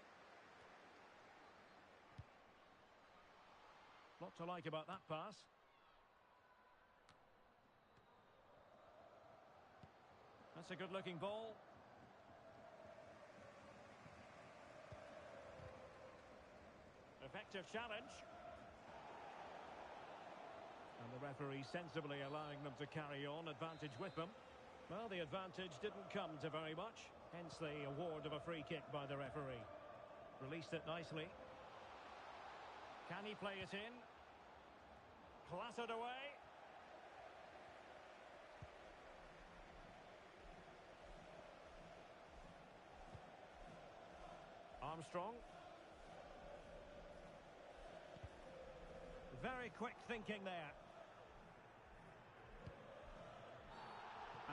Lot to like about that pass. That's a good-looking ball. Effective challenge. And the referee sensibly allowing them to carry on, advantage with them. Well, the advantage didn't come to very much, hence the award of a free kick by the referee. Released it nicely. Can he play it in? Clattered away. Armstrong. Very quick thinking there.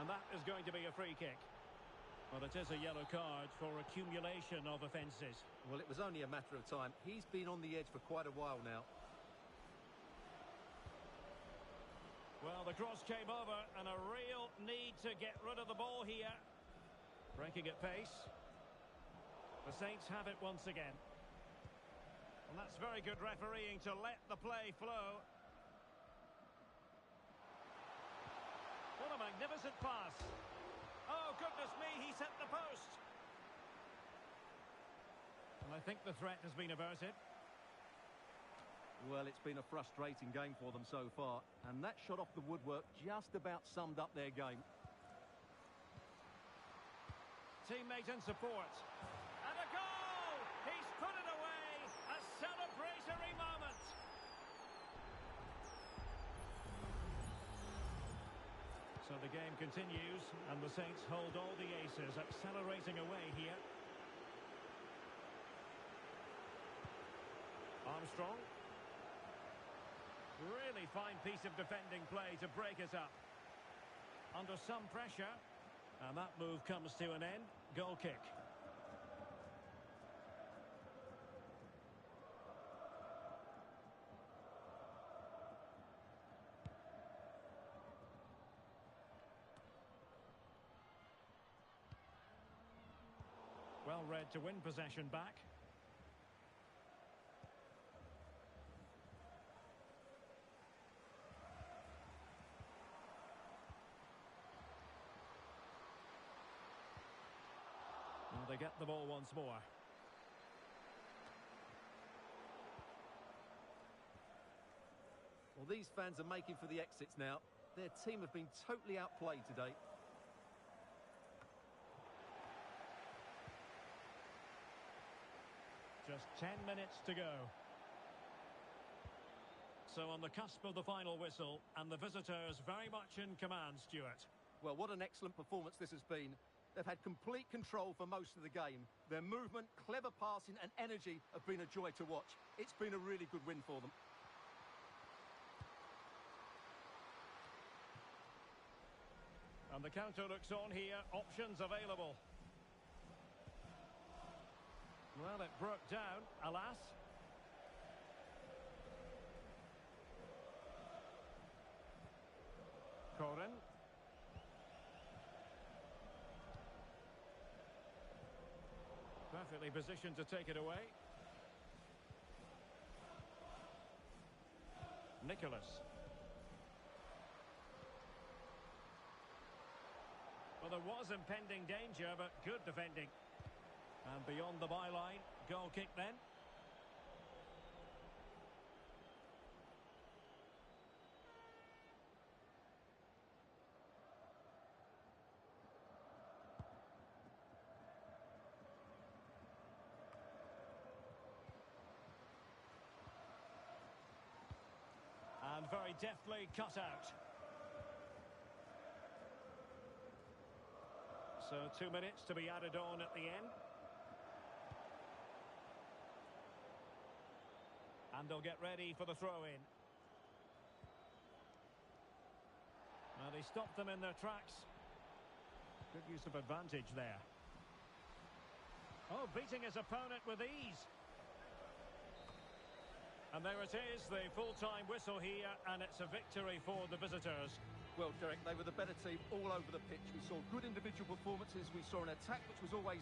And that is going to be a free kick. Well, it is a yellow card for accumulation of offences. Well, it was only a matter of time. He's been on the edge for quite a while now. Well, the cross came over and a real need to get rid of the ball here. Breaking at pace. The Saints have it once again. And that's very good refereeing to let the play flow. What a magnificent pass. Oh, goodness me, he set the post. And I think the threat has been averted. Well, it's been a frustrating game for them so far. And that shot off the woodwork just about summed up their game. Teammate and support. And a goal! He's put it away! A celebratory moment! So the game continues, and the Saints hold all the aces, accelerating away here. Armstrong. Really fine piece of defending play to break it up. Under some pressure, and that move comes to an end. Goal kick. Well read to win possession back. the ball once more. Well, these fans are making for the exits now. Their team have been totally outplayed today. Just 10 minutes to go. So on the cusp of the final whistle, and the visitors very much in command, Stuart. Well, what an excellent performance this has been. They've had complete control for most of the game. Their movement, clever passing and energy have been a joy to watch. It's been a really good win for them. And the counter looks on here, options available. Well, it broke down, alas. Corin. Perfectly positioned to take it away. Nicholas. Well, there was impending danger, but good defending. And beyond the byline, goal kick then. And very deftly cut out. So 2 minutes to be added on at the end. And they'll get ready for the throw-in. Well, he stopped them in their tracks. Good use of advantage there. Oh, beating his opponent with ease. And there it is, the full-time whistle here, and it's a victory for the visitors. Well, Derek, they were the better team all over the pitch. We saw good individual performances. We saw an attack which was always